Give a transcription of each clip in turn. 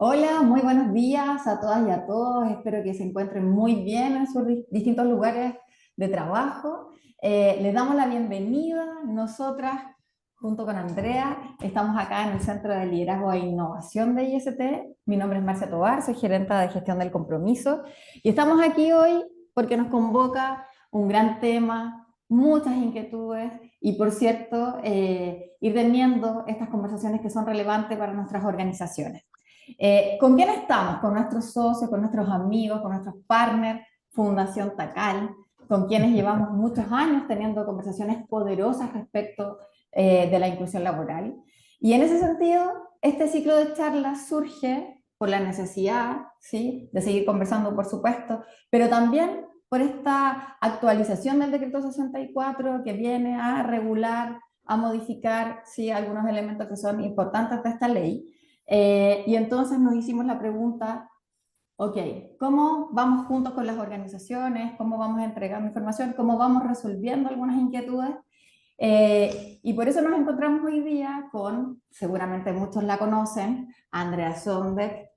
Hola, muy buenos días a todas y a todos. Espero que se encuentren muy bien en sus distintos lugares de trabajo. Les damos la bienvenida. Nosotras, junto con Andrea, estamos acá en el Centro de Liderazgo e Innovación de IST. Mi nombre es Marcia Tovar, soy gerenta de gestión del compromiso. Y estamos aquí hoy porque nos convoca un gran tema, muchas inquietudes y, por cierto, ir teniendo estas conversaciones que son relevantes para nuestras organizaciones. ¿Con quién estamos? Con nuestros socios, con nuestros amigos, con nuestros partners, Fundación Tacal, con quienes llevamos muchos años teniendo conversaciones poderosas respecto de la inclusión laboral. Y en ese sentido, este ciclo de charlas surge por la necesidad, ¿sí?, de seguir conversando, por supuesto, pero también por esta actualización del decreto 64 que viene a regular, a modificar, ¿sí?, algunos elementos que son importantes de esta ley. Y entonces nos hicimos la pregunta, ok, ¿cómo vamos juntos con las organizaciones? ¿Cómo vamos entregando información? ¿Cómo vamos resolviendo algunas inquietudes? Y por eso nos encontramos hoy día con, seguramente muchos la conocen, Andrea Sonbeck.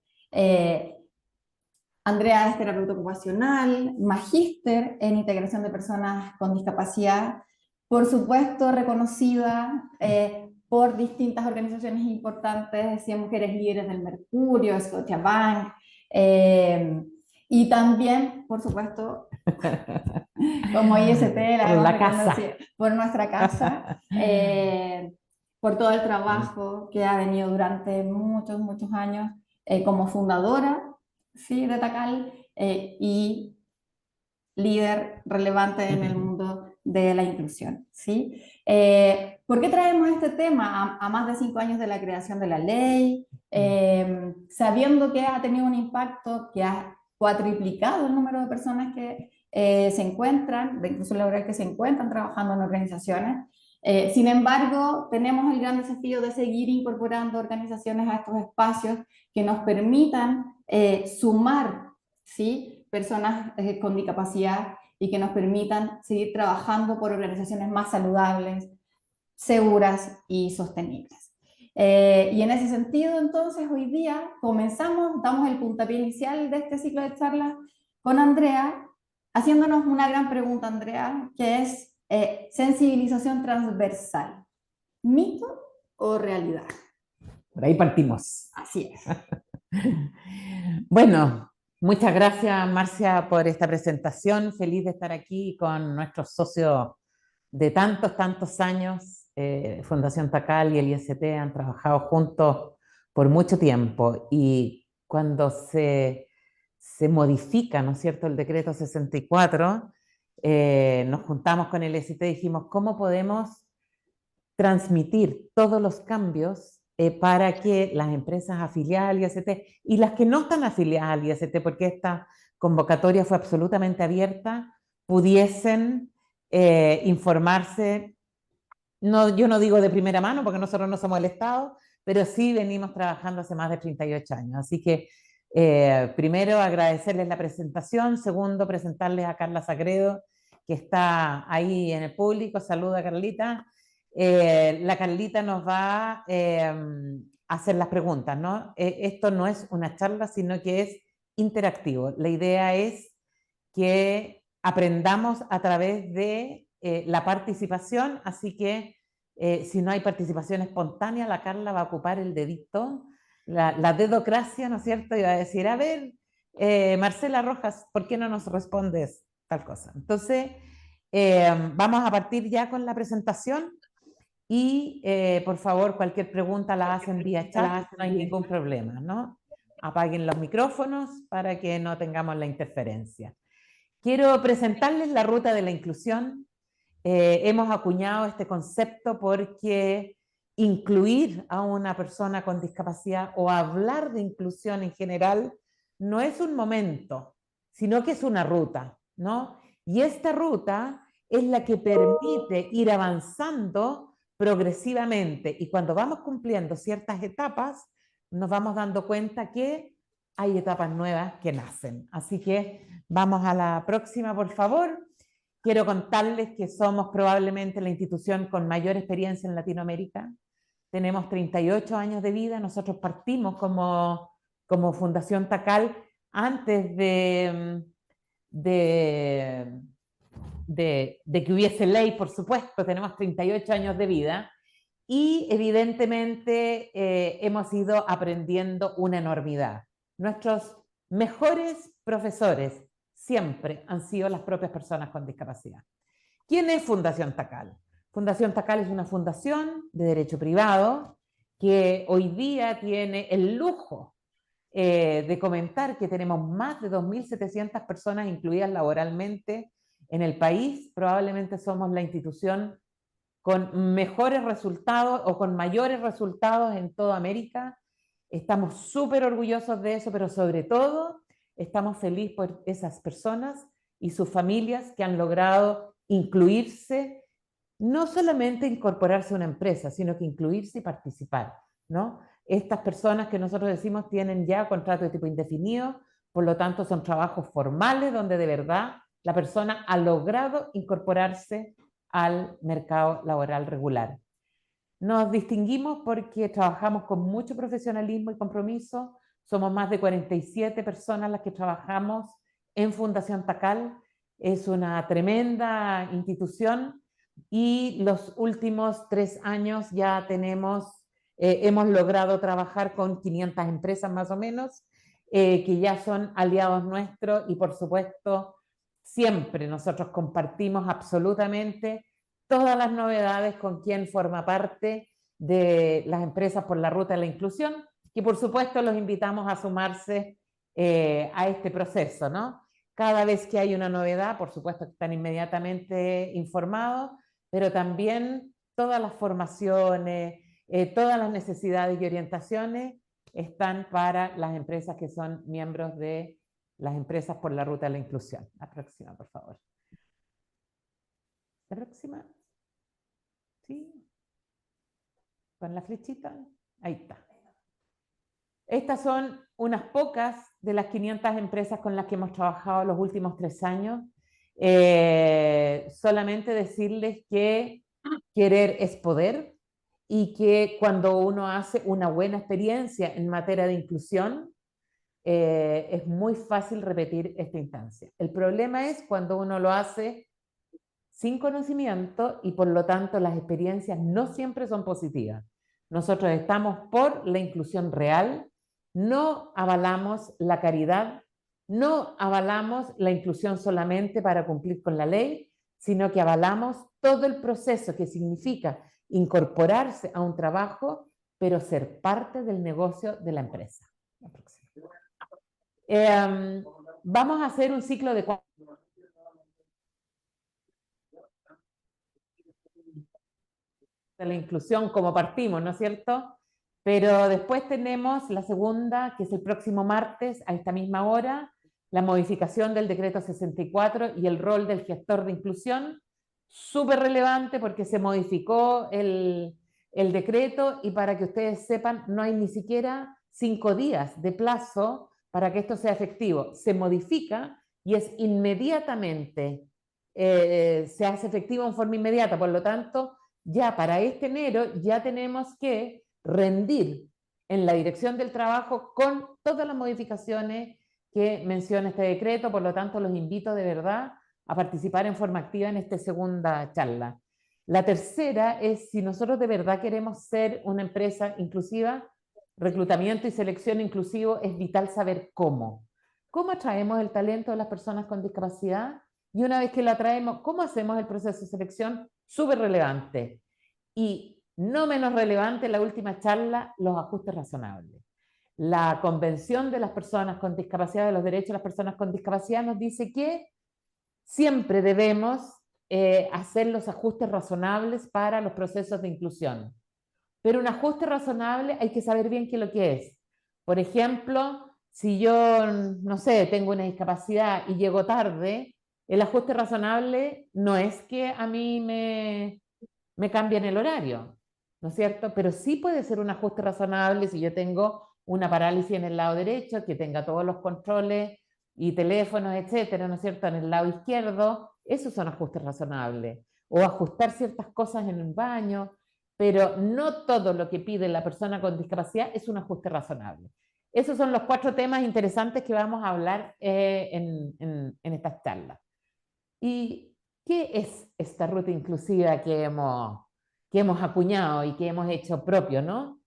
Andrea es terapeuta ocupacional, magíster en integración de personas con discapacidad, por supuesto reconocida por distintas organizaciones importantes, 100 Mujeres Líderes del Mercurio, Scotiabank, eh, y también, por supuesto, como IST, Por la hemos la casa. reconocido por nuestra casa, por todo el trabajo que ha venido durante muchos, muchos años como fundadora, ¿sí?, de Tacal, y líder relevante en el mundo de la inclusión, ¿sí? ¿Por qué traemos este tema a más de 5 años de la creación de la ley? Sabiendo que ha tenido un impacto que ha cuatriplicado el número de personas que se encuentran, de inclusión laboral, que se encuentran trabajando en organizaciones. Sin embargo, tenemos el gran desafío de seguir incorporando organizaciones a estos espacios que nos permitan sumar, ¿sí?, personas con discapacidad y que nos permitan seguir trabajando por organizaciones más saludables, seguras y sostenibles. Y en ese sentido, entonces, hoy día comenzamos, damos el puntapié inicial de este ciclo de charlas con Andrea, haciéndonos una gran pregunta, Andrea, que es sensibilización transversal, ¿mito o realidad? Por ahí partimos. Así es. Bueno, muchas gracias, Marcia, por esta presentación. Feliz de estar aquí con nuestros socios de tantos, tantos años. Fundación Tacal y el IST han trabajado juntos por mucho tiempo y cuando se modifica, ¿no es cierto?, el decreto 64, nos juntamos con el IST y dijimos, ¿cómo podemos transmitir todos los cambios para que las empresas afiliadas al IST y las que no están afiliadas al IST, porque esta convocatoria fue absolutamente abierta, pudiesen informarse? No, yo no digo de primera mano porque nosotros no somos el Estado, pero sí venimos trabajando hace más de 38 años. Así que primero agradecerles la presentación, segundo presentarles a Carla Sagredo, que está ahí en el público. Saluda, Carlita. La Carlita nos va a hacer las preguntas, ¿no? Esto no es una charla, sino que es interactivo. La idea es que aprendamos a través de la participación, así que si no hay participación espontánea, la Carla va a ocupar el dedito, la dedocracia, ¿no es cierto? Y va a decir, a ver, Marcela Rojas, ¿por qué no nos respondes tal cosa? Entonces, vamos a partir ya con la presentación y por favor, cualquier pregunta la hacen vía chat, no hay ningún problema, ¿no? Apaguen los micrófonos para que no tengamos la interferencia. Quiero presentarles la ruta de la inclusión. Hemos acuñado este concepto porque incluir a una persona con discapacidad o hablar de inclusión en general no es un momento, sino que es una ruta, ¿no? Y esta ruta es la que permite ir avanzando progresivamente y cuando vamos cumpliendo ciertas etapas, nos vamos dando cuenta que hay etapas nuevas que nacen. Así que vamos a la próxima, por favor. Quiero contarles que somos probablemente la institución con mayor experiencia en Latinoamérica. Tenemos 38 años de vida. Nosotros partimos como Fundación Tacal, antes de que hubiese ley, por supuesto, tenemos 38 años de vida, y evidentemente hemos ido aprendiendo una enormidad. Nuestros mejores profesores siempre han sido las propias personas con discapacidad. ¿Quién es Fundación Tacal? Fundación Tacal es una fundación de derecho privado que hoy día tiene el lujo de comentar que tenemos más de 2.700 personas incluidas laboralmente en el país. Probablemente somos la institución con mejores resultados o con mayores resultados en toda América. Estamos súper orgullosos de eso, pero sobre todo estamos felices por esas personas y sus familias que han logrado incluirse, no solamente incorporarse a una empresa, sino que incluirse y participar, ¿no? Estas personas que nosotros decimos tienen ya contrato de tipo indefinido, por lo tanto son trabajos formales donde de verdad la persona ha logrado incorporarse al mercado laboral regular. Nos distinguimos porque trabajamos con mucho profesionalismo y compromiso. Somos más de 47 personas las que trabajamos en Fundación Tacal. Es una tremenda institución y los últimos 3 años ya hemos logrado trabajar con 500 empresas más o menos, que ya son aliados nuestros, y por supuesto siempre nosotros compartimos absolutamente todas las novedades con quien forma parte de las empresas por la ruta de la inclusión, y por supuesto los invitamos a sumarse a este proceso, ¿no? Cada vez que hay una novedad, por supuesto que están inmediatamente informados, pero también todas las formaciones, todas las necesidades y orientaciones están para las empresas que son miembros de las empresas por la ruta de la inclusión. La próxima, por favor. La próxima. Sí. Con la flechita. Ahí está. Estas son unas pocas de las 500 empresas con las que hemos trabajado los últimos 3 años. Solamente decirles que querer es poder, y que cuando uno hace una buena experiencia en materia de inclusión, es muy fácil repetir esta instancia. El problema es cuando uno lo hace sin conocimiento y por lo tanto las experiencias no siempre son positivas. Nosotros estamos por la inclusión real, no avalamos la caridad, no avalamos la inclusión solamente para cumplir con la ley, sino que avalamos todo el proceso que significa incorporarse a un trabajo, pero ser parte del negocio de la empresa. Vamos a hacer un ciclo de la inclusión como partimos, ¿no es cierto? Pero después tenemos la segunda, que es el próximo martes a esta misma hora, la modificación del decreto 64 y el rol del gestor de inclusión, súper relevante porque se modificó el decreto, y para que ustedes sepan, no hay ni siquiera 5 días de plazo para que esto sea efectivo. Se modifica y es inmediatamente, se hace efectivo en forma inmediata, por lo tanto, ya para este enero ya tenemos que rendir en la dirección del trabajo con todas las modificaciones que menciona este decreto. Por lo tanto, los invito de verdad a participar en forma activa en esta segunda charla. La tercera es, si nosotros de verdad queremos ser una empresa inclusiva, reclutamiento y selección inclusivo, es vital saber cómo. ¿Cómo atraemos el talento de las personas con discapacidad? Y una vez que lo atraemos, ¿cómo hacemos el proceso de selección? Súper relevante. Y no menos relevante, la última charla, los ajustes razonables. La Convención de las Personas con Discapacidad, de los Derechos de las Personas con Discapacidad, nos dice que siempre debemos hacer los ajustes razonables para los procesos de inclusión. Pero un ajuste razonable hay que saber bien qué es lo que es. Por ejemplo, si yo, no sé, tengo una discapacidad y llego tarde, el ajuste razonable no es que a mí me cambien el horario, ¿no es cierto? Pero sí puede ser un ajuste razonable si yo tengo una parálisis en el lado derecho, que tenga todos los controles y teléfonos, etcétera, ¿no es cierto?, en el lado izquierdo. Esos son ajustes razonables. O ajustar ciertas cosas en un baño, pero no todo lo que pide la persona con discapacidad es un ajuste razonable. Esos son los 4 temas interesantes que vamos a hablar en estas charlas. ¿Y qué es esta ruta inclusiva que hemos acuñado y que hemos hecho propio, ¿no?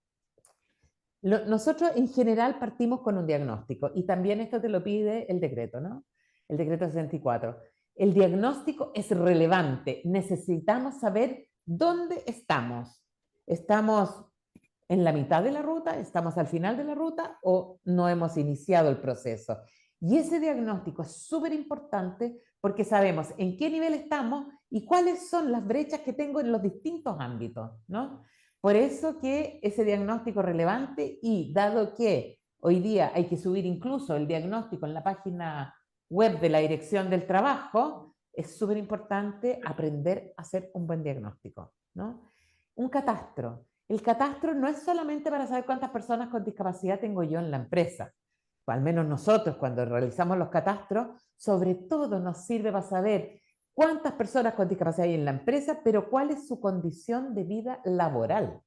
Nosotros en general partimos con un diagnóstico y también esto te lo pide el decreto, ¿no? El decreto 64. El diagnóstico es relevante, necesitamos saber dónde estamos. ¿Estamos en la mitad de la ruta? ¿Estamos al final de la ruta? ¿O no hemos iniciado el proceso? Y ese diagnóstico es súper importante porque sabemos en qué nivel estamos y cuáles son las brechas que tengo en los distintos ámbitos, ¿no? Por eso que ese diagnóstico es relevante y dado que hoy día hay que subir incluso el diagnóstico en la página web de la Dirección del Trabajo, es súper importante aprender a hacer un buen diagnóstico, ¿no? Un catastro. El catastro no es solamente para saber cuántas personas con discapacidad tengo yo en la empresa. O al menos nosotros cuando realizamos los catastros, sobre todo nos sirve para saber cuántas personas con discapacidad hay en la empresa, pero cuál es su condición de vida laboral.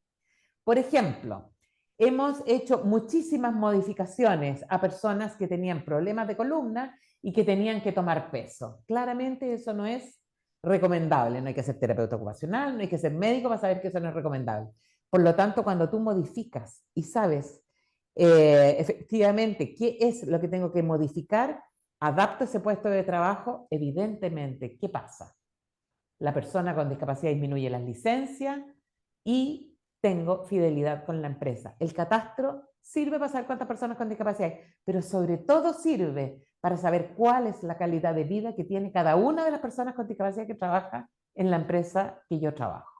Por ejemplo, hemos hecho muchísimas modificaciones a personas que tenían problemas de columna y que tenían que tomar peso. Claramente eso no es recomendable, no hay que ser terapeuta ocupacional, no hay que ser médico para saber que eso no es recomendable. Por lo tanto, cuando tú modificas y sabes efectivamente qué es lo que tengo que modificar, adapto ese puesto de trabajo, evidentemente, ¿qué pasa? La persona con discapacidad disminuye las licencias y tengo fidelidad con la empresa. El catastro sirve para saber cuántas personas con discapacidad hay, pero sobre todo sirve para saber cuál es la calidad de vida que tiene cada una de las personas con discapacidad que trabaja en la empresa que yo trabajo.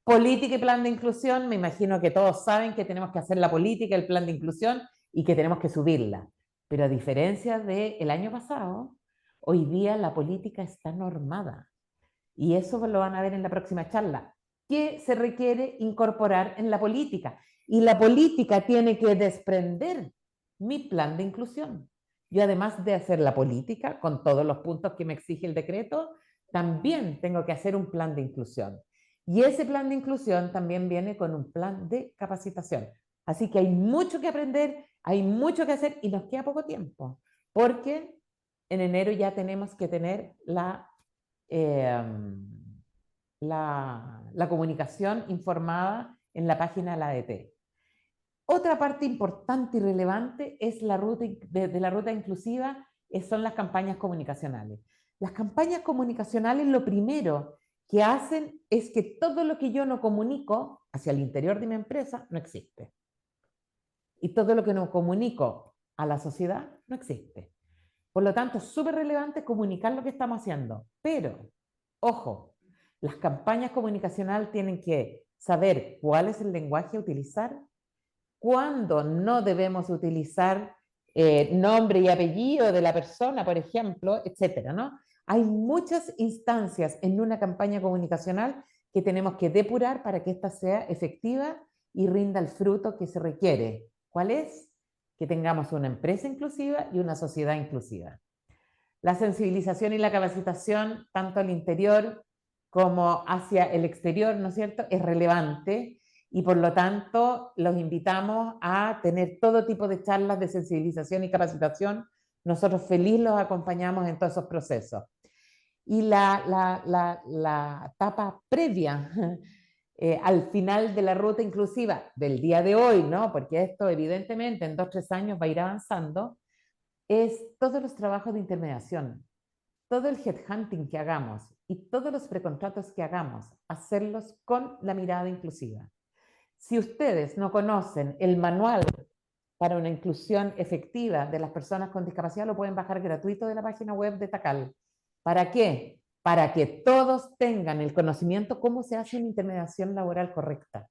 Política y plan de inclusión, me imagino que todos saben que tenemos que hacer la política, el plan de inclusión y que tenemos que subirla. Pero a diferencia del año pasado, hoy día la política está normada. Y eso lo van a ver en la próxima charla. ¿Qué se requiere incorporar en la política? Y la política tiene que desprender mi plan de inclusión. Yo además de hacer la política con todos los puntos que me exige el decreto, también tengo que hacer un plan de inclusión. Y ese plan de inclusión también viene con un plan de capacitación. Así que hay mucho que aprender, hay mucho que hacer y nos queda poco tiempo, porque en enero ya tenemos que tener la comunicación informada en la página de la ADT. Otra parte importante y relevante es la ruta de la ruta inclusiva, son las campañas comunicacionales. Las campañas comunicacionales lo primero que hacen es que todo lo que yo no comunico hacia el interior de mi empresa no existe. Y todo lo que no comunico a la sociedad no existe. Por lo tanto, es súper relevante comunicar lo que estamos haciendo. Pero, ojo, las campañas comunicacionales tienen que saber cuál es el lenguaje a utilizar, cuándo no debemos utilizar nombre y apellido de la persona, por ejemplo, etcétera, ¿no? Hay muchas instancias en una campaña comunicacional que tenemos que depurar para que ésta sea efectiva y rinda el fruto que se requiere. ¿Cuál es? Que tengamos una empresa inclusiva y una sociedad inclusiva. La sensibilización y la capacitación, tanto al interior como hacia el exterior, ¿no es cierto?, es relevante y por lo tanto los invitamos a tener todo tipo de charlas de sensibilización y capacitación. Nosotros feliz los acompañamos en todos esos procesos. Y la etapa previa al final de la ruta inclusiva del día de hoy, ¿no? Porque esto evidentemente en 2 o 3 años va a ir avanzando, es todos los trabajos de intermediación, todo el headhunting que hagamos y todos los precontratos que hagamos, hacerlos con la mirada inclusiva. Si ustedes no conocen el manual para una inclusión efectiva de las personas con discapacidad, lo pueden bajar gratuito de la página web de TACAL. ¿Para qué? Para que todos tengan el conocimiento cómo se hace una intermediación laboral correcta.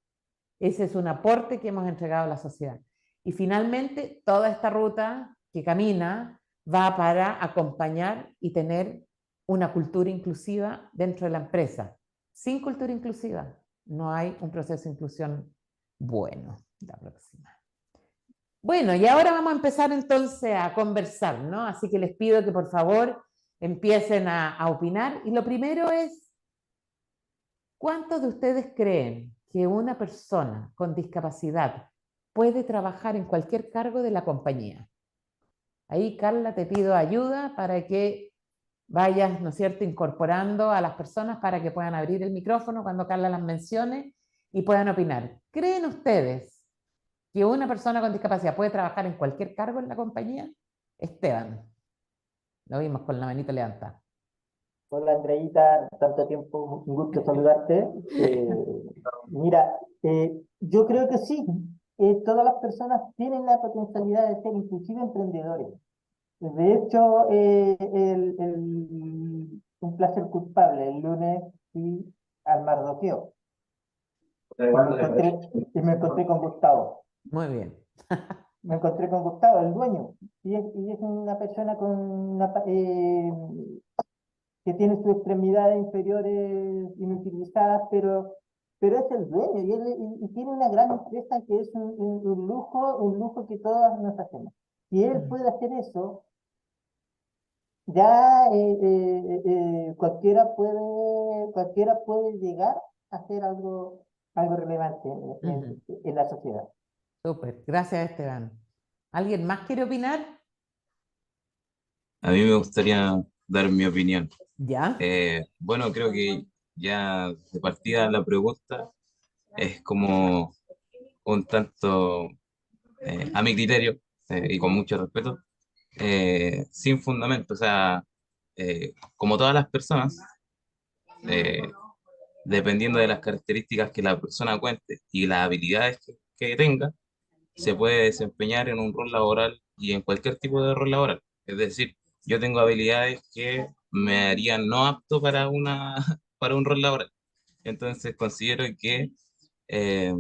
Ese es un aporte que hemos entregado a la sociedad. Y finalmente, toda esta ruta que camina va para acompañar y tener una cultura inclusiva dentro de la empresa. Sin cultura inclusiva no hay un proceso de inclusión bueno. La próxima. Bueno, y ahora vamos a empezar entonces a conversar, ¿no? Así que les pido que por favor empiecen a opinar. Y lo primero es, ¿cuántos de ustedes creen que una persona con discapacidad puede trabajar en cualquier cargo de la compañía. Ahí, Carla, te pido ayuda para que vayas, ¿no es cierto?, incorporando a las personas para que puedan abrir el micrófono cuando Carla las mencione y puedan opinar. ¿Creen ustedes que una persona con discapacidad puede trabajar en cualquier cargo en la compañía? Esteban, lo vimos con la manito levantada. Hola Andreita, tanto tiempo, un gusto saludarte. Mira, yo creo que sí, todas las personas tienen la potencialidad de ser inclusive emprendedores. De hecho, un placer culpable, el lunes fui al Mardoqueo y me encontré con Gustavo. Muy bien. Me encontré con Gustavo, el dueño, y es una persona con que tiene sus extremidades inferiores inutilizadas, pero es el dueño y tiene una gran empresa que es un lujo que todas nos hacemos. Si él puede hacer eso, ya cualquiera puede llegar a hacer algo relevante en la sociedad. Súper, gracias Esteban. ¿Alguien más quiere opinar? A mí me gustaría dar mi opinión. ¿Ya? Bueno, creo que ya de partida la pregunta es como un tanto, a mi criterio, y con mucho respeto, sin fundamento. O sea, como todas las personas, eh, dependiendo de las características que la persona cuente y las habilidades que tenga, se puede desempeñar en un rol laboral y en cualquier tipo de rol laboral. Es decir, yo tengo habilidades que me harían no apto para para un rol laboral. Entonces considero que eh,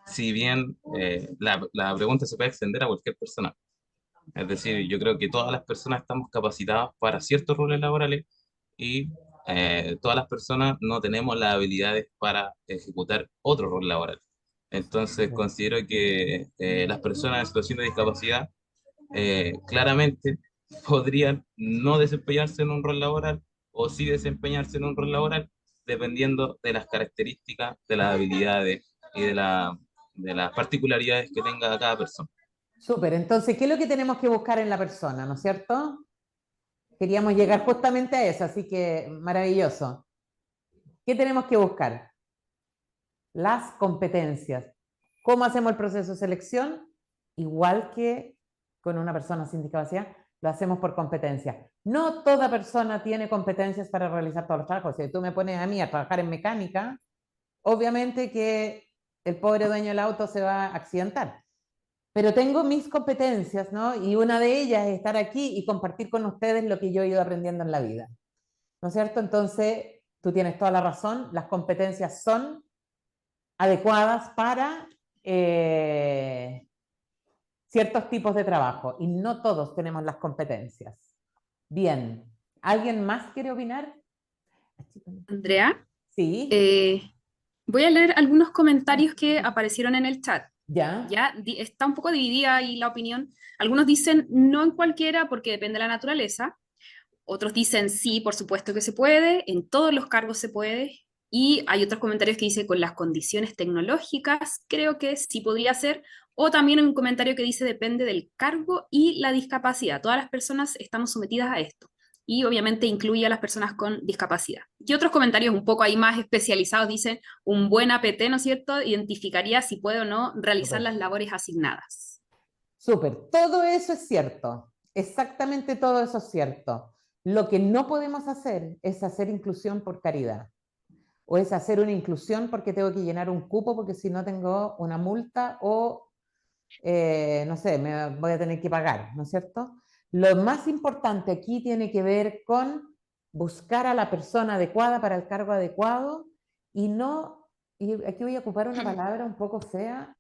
si bien la pregunta se puede extender a cualquier persona, es decir, yo creo que todas las personas estamos capacitadas para ciertos roles laborales y todas las personas no tenemos las habilidades para ejecutar otro rol laboral. Entonces, considero que las personas en situación de discapacidad claramente podrían no desempeñarse en un rol laboral o sí desempeñarse en un rol laboral dependiendo de las características, de las habilidades y de las particularidades que tenga cada persona. Súper, entonces, ¿qué es lo que tenemos que buscar en la persona, no es cierto? Queríamos llegar justamente a eso, así que maravilloso. ¿Qué tenemos que buscar? Las competencias. ¿Cómo hacemos el proceso de selección? Igual que con una persona sin discapacidad, lo hacemos por competencia. No toda persona tiene competencias para realizar todos los trabajos. Si tú me pones a mí a trabajar en mecánica, obviamente que el pobre dueño del auto se va a accidentar. Pero tengo mis competencias, ¿no? Y una de ellas es estar aquí y compartir con ustedes lo que yo he ido aprendiendo en la vida, ¿no es cierto? Entonces, tú tienes toda la razón, las competencias son adecuadas para ciertos tipos de trabajo y no todos tenemos las competencias. Bien, ¿alguien más quiere opinar? Andrea, Sí, voy a leer algunos comentarios que aparecieron en el chat. ya. Ya está un poco dividida ahí la opinión. Algunos dicen no en cualquiera porque depende de la naturaleza. Otros dicen sí, por supuesto que se puede, en todos los cargos se puede. Y hay otros comentarios que dicen con las condiciones tecnológicas, creo que sí podría ser. O también un comentario que dice depende del cargo y la discapacidad. Todas las personas estamos sometidas a esto. Y obviamente incluye a las personas con discapacidad. Y otros comentarios un poco ahí más especializados dicen un buen APT, ¿no es cierto? Identificaría si puede o no realizar las labores asignadas. Súper, todo eso es cierto, exactamente todo eso es cierto. Lo que no podemos hacer es hacer inclusión por caridad, o es hacer una inclusión porque tengo que llenar un cupo porque si no tengo una multa o, no sé, me voy a tener que pagar, ¿no es cierto? Lo más importante aquí tiene que ver con buscar a la persona adecuada para el cargo adecuado y no, y aquí voy a ocupar una palabra un poco fea,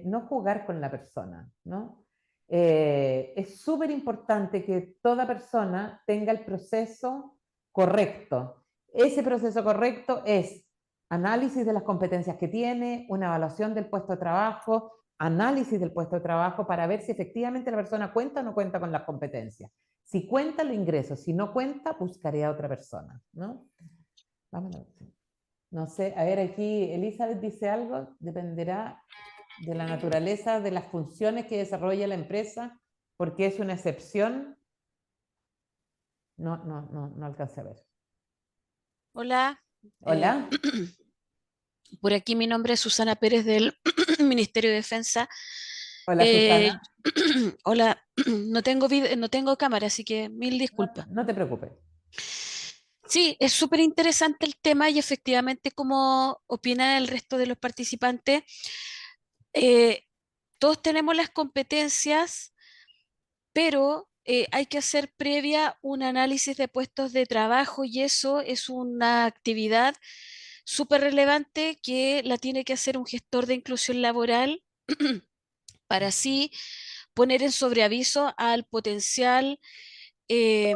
no jugar con la persona, ¿no? Es súper importante que toda persona tenga el proceso correcto. Ese proceso correcto es análisis de las competencias que tiene, una evaluación del puesto de trabajo, análisis del puesto de trabajo para ver si efectivamente la persona cuenta o no cuenta con las competencias. Si cuenta, lo ingreso. Si no cuenta, buscaré a otra persona, ¿no? Vámonos. No sé, a ver, aquí Elizabeth dice algo, dependerá de la naturaleza de las funciones que desarrolla la empresa, porque es una excepción. No alcancé a ver. Hola. Hola. Por aquí mi nombre es Susana Pérez del Ministerio de Defensa. Hola, Susana. Hola, no tengo cámara, así que mil disculpas. No te preocupes. Sí, es súper interesante el tema y efectivamente, como opina el resto de los participantes, eh, todos tenemos las competencias, pero hay que hacer previa un análisis de puestos de trabajo y eso es una actividad súper relevante que la tiene que hacer un gestor de inclusión laboral para así poner en sobreaviso al potencial, eh,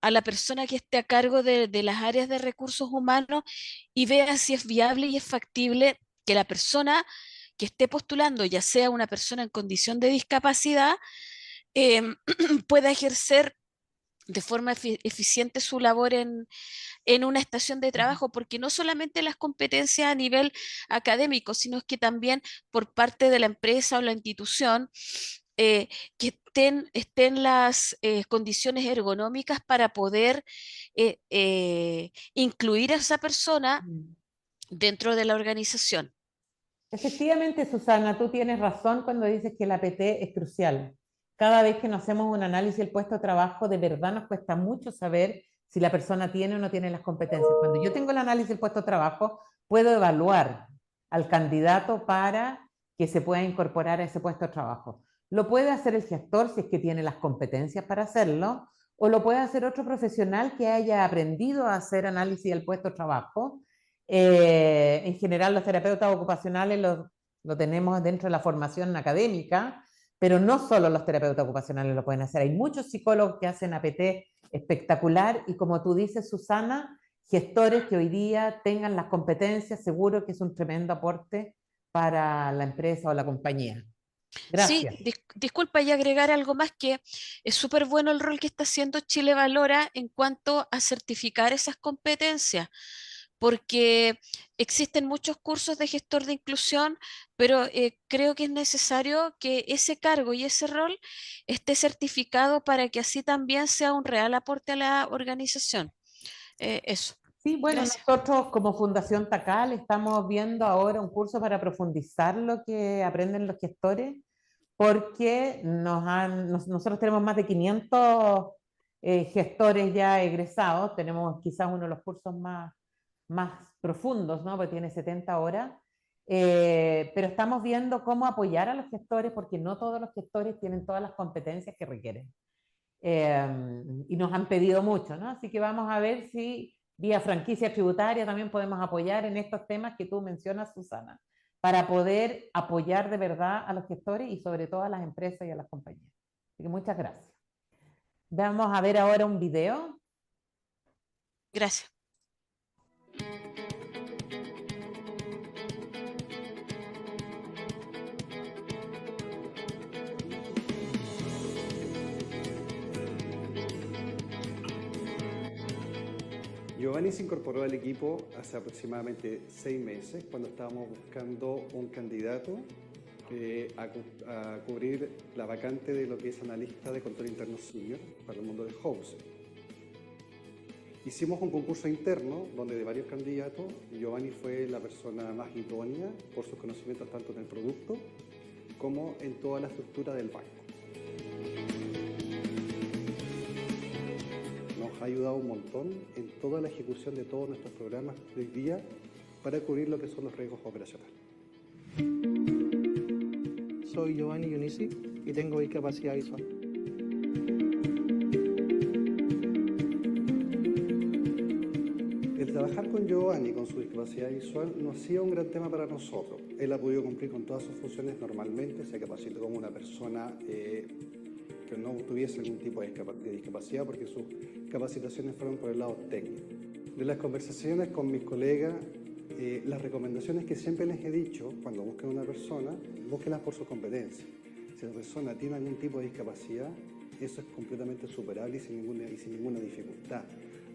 a la persona que esté a cargo de las áreas de recursos humanos y vea si es viable y es factible que la persona que esté postulando, ya sea una persona en condición de discapacidad, eh, pueda ejercer de forma eficiente su labor en una estación de trabajo, porque no solamente las competencias a nivel académico, sino que también por parte de la empresa o la institución, que estén las condiciones ergonómicas para poder incluir a esa persona dentro de la organización. Efectivamente, Susana, tú tienes razón cuando dices que la APT es crucial. Cada vez que nos hacemos un análisis del puesto de trabajo, de verdad nos cuesta mucho saber si la persona tiene o no tiene las competencias. Cuando yo tengo el análisis del puesto de trabajo, puedo evaluar al candidato para que se pueda incorporar a ese puesto de trabajo. Lo puede hacer el gestor si es que tiene las competencias para hacerlo, o lo puede hacer otro profesional que haya aprendido a hacer análisis del puesto de trabajo. En general, los terapeutas ocupacionales lo tenemos dentro de la formación académica, pero no solo los terapeutas ocupacionales lo pueden hacer. Hay muchos psicólogos que hacen APT espectacular y, como tú dices, Susana, gestores que hoy día tengan las competencias, seguro que es un tremendo aporte para la empresa o la compañía. Gracias. Sí, disculpa y agregar algo más, que es súper bueno el rol que está haciendo Chile Valora en cuanto a certificar esas competencias, porque existen muchos cursos de gestor de inclusión, pero creo que es necesario que ese cargo y ese rol esté certificado para que así también sea un real aporte a la organización. Eso. Sí, bueno, Gracias. nosotros como Fundación TACAL estamos viendo ahora un curso para profundizar lo que aprenden los gestores, porque nosotros tenemos más de 500 gestores ya egresados, tenemos quizás uno de los cursos más profundos, ¿no? Porque tiene 70 horas, pero estamos viendo cómo apoyar a los gestores, porque no todos los gestores tienen todas las competencias que requieren. Y nos han pedido mucho, ¿no? Así que vamos a ver si vía franquicia tributaria también podemos apoyar en estos temas que tú mencionas, Susana, para poder apoyar de verdad a los gestores y sobre todo a las empresas y a las compañías. Así que muchas gracias. Vamos a ver ahora un video. Gracias. Giovanni se incorporó al equipo hace aproximadamente 6 meses, cuando estábamos buscando un candidato a cubrir la vacante de lo que es analista de control interno senior para el mundo de housing. Hicimos un concurso interno donde de varios candidatos, Giovanni fue la persona más idónea por sus conocimientos tanto en el producto como en toda la estructura del banco. Nos ha ayudado un montón en toda la ejecución de todos nuestros programas de hoy día para cubrir lo que son los riesgos operacionales. Soy Giovanni Yunisi y tengo discapacidad visual. El trabajar con Giovanni con su discapacidad visual no ha sido un gran tema para nosotros. Él ha podido cumplir con todas sus funciones normalmente, se capacitó como una persona que no tuviese algún tipo de discapacidad, porque sus capacitaciones fueron por el lado técnico. De las conversaciones con mis colegas, las recomendaciones que siempre les he dicho cuando busquen una persona, búsquenlas por sus competencias. Si la persona tiene algún tipo de discapacidad, eso es completamente superable y sin ninguna dificultad.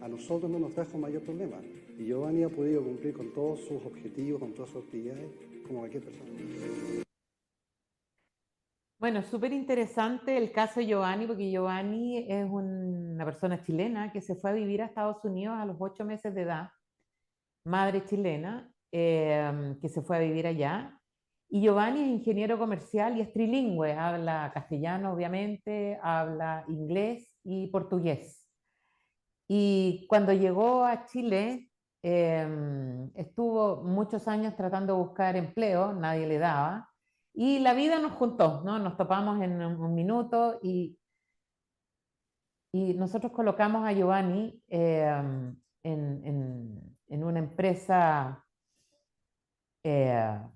A nosotros no nos trajo mayor problema y Giovanni ha podido cumplir con todos sus objetivos, con todas sus actividades como cualquier persona. Bueno, súper interesante el caso de Giovanni, porque Giovanni es una persona chilena que se fue a vivir a Estados Unidos a los 8 meses de edad, madre chilena, que se fue a vivir allá. Y Giovanni es ingeniero comercial y es trilingüe, habla castellano obviamente, habla inglés y portugués. Y cuando llegó a Chile, estuvo muchos años tratando de buscar empleo, nadie le daba, y la vida nos juntó, ¿no? Nos topamos en un minuto y nosotros colocamos a Giovanni en una empresa que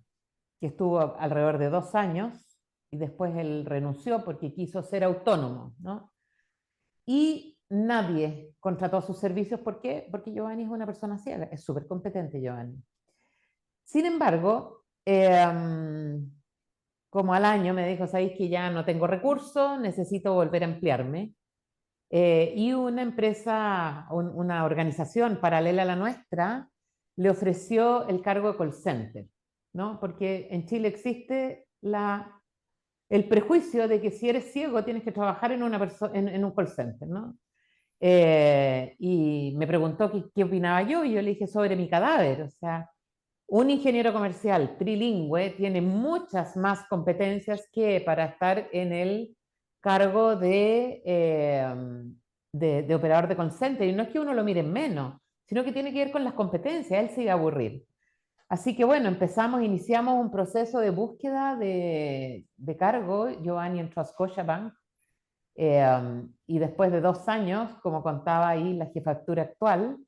estuvo alrededor de 2 años y después él renunció porque quiso ser autónomo, ¿no? Y nadie contrató sus servicios. ¿Por qué? Porque Giovanni es una persona ciega, es súper competente Giovanni. Sin embargo, como al año me dijo, sabéis que ya no tengo recursos, necesito volver a emplearme. Y una empresa, una organización paralela a la nuestra, le ofreció el cargo de call center, ¿no? Porque en Chile existe el prejuicio de que si eres ciego tienes que trabajar en un call center, ¿no? Y me preguntó qué opinaba yo, y yo le dije sobre mi cadáver. O sea, un ingeniero comercial trilingüe tiene muchas más competencias que para estar en el cargo de operador de call center. Y no es que uno lo mire menos, sino que tiene que ver con las competencias. Él se iba a aburrir. Así que bueno, iniciamos un proceso de búsqueda de cargo. Giovanni entró a Scotiabank. Y después de 2 años, como contaba ahí la jefatura actual,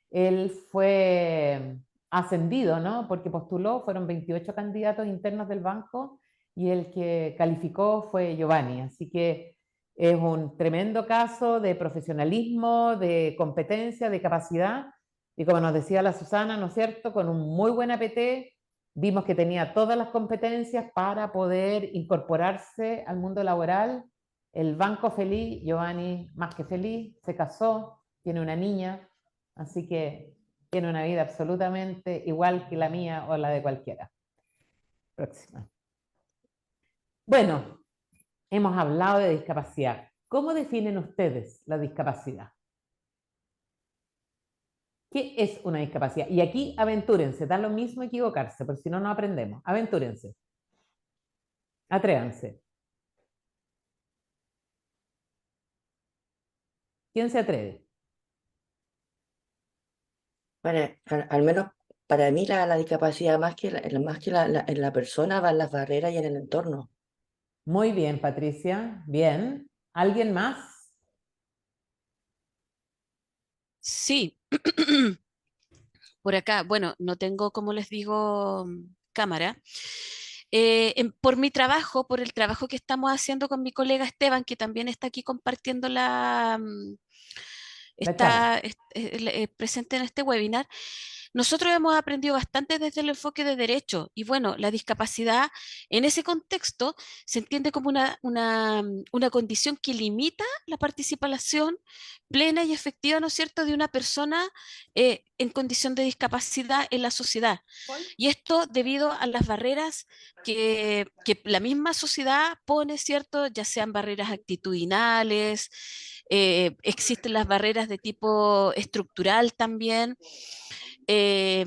él fue ascendido, ¿no? Porque postuló, fueron 28 candidatos internos del banco y el que calificó fue Giovanni. Así que es un tremendo caso de profesionalismo, de competencia, de capacidad. Y como nos decía la Susana, ¿no es cierto? Con un muy buen APT, vimos que tenía todas las competencias para poder incorporarse al mundo laboral. El banco feliz, Giovanni más que feliz, se casó, tiene una niña, así que tiene una vida absolutamente igual que la mía o la de cualquiera. Próxima. Bueno, hemos hablado de discapacidad. ¿Cómo definen ustedes la discapacidad? ¿Qué es una discapacidad? Y aquí aventúrense, da lo mismo equivocarse, porque si no, no aprendemos. Aventúrense. Atrévanse. ¿Quién se atreve? Al menos para mí la discapacidad más que en la persona va en las barreras y en el entorno. Muy bien, Patricia. Bien. ¿Alguien más? Sí, por acá, bueno, no tengo, como les digo, cámara. Por mi trabajo, por el trabajo que estamos haciendo con mi colega Esteban, que también está aquí compartiendo La charla. presente en este webinar, nosotros hemos aprendido bastante desde el enfoque de derecho y bueno, la discapacidad en ese contexto se entiende como una condición que limita la participación plena y efectiva, ¿no es cierto?, de una persona en condición de discapacidad en la sociedad. Y esto debido a las barreras que la misma sociedad pone, ¿cierto?, ya sean barreras actitudinales, existen las barreras de tipo estructural también. eh,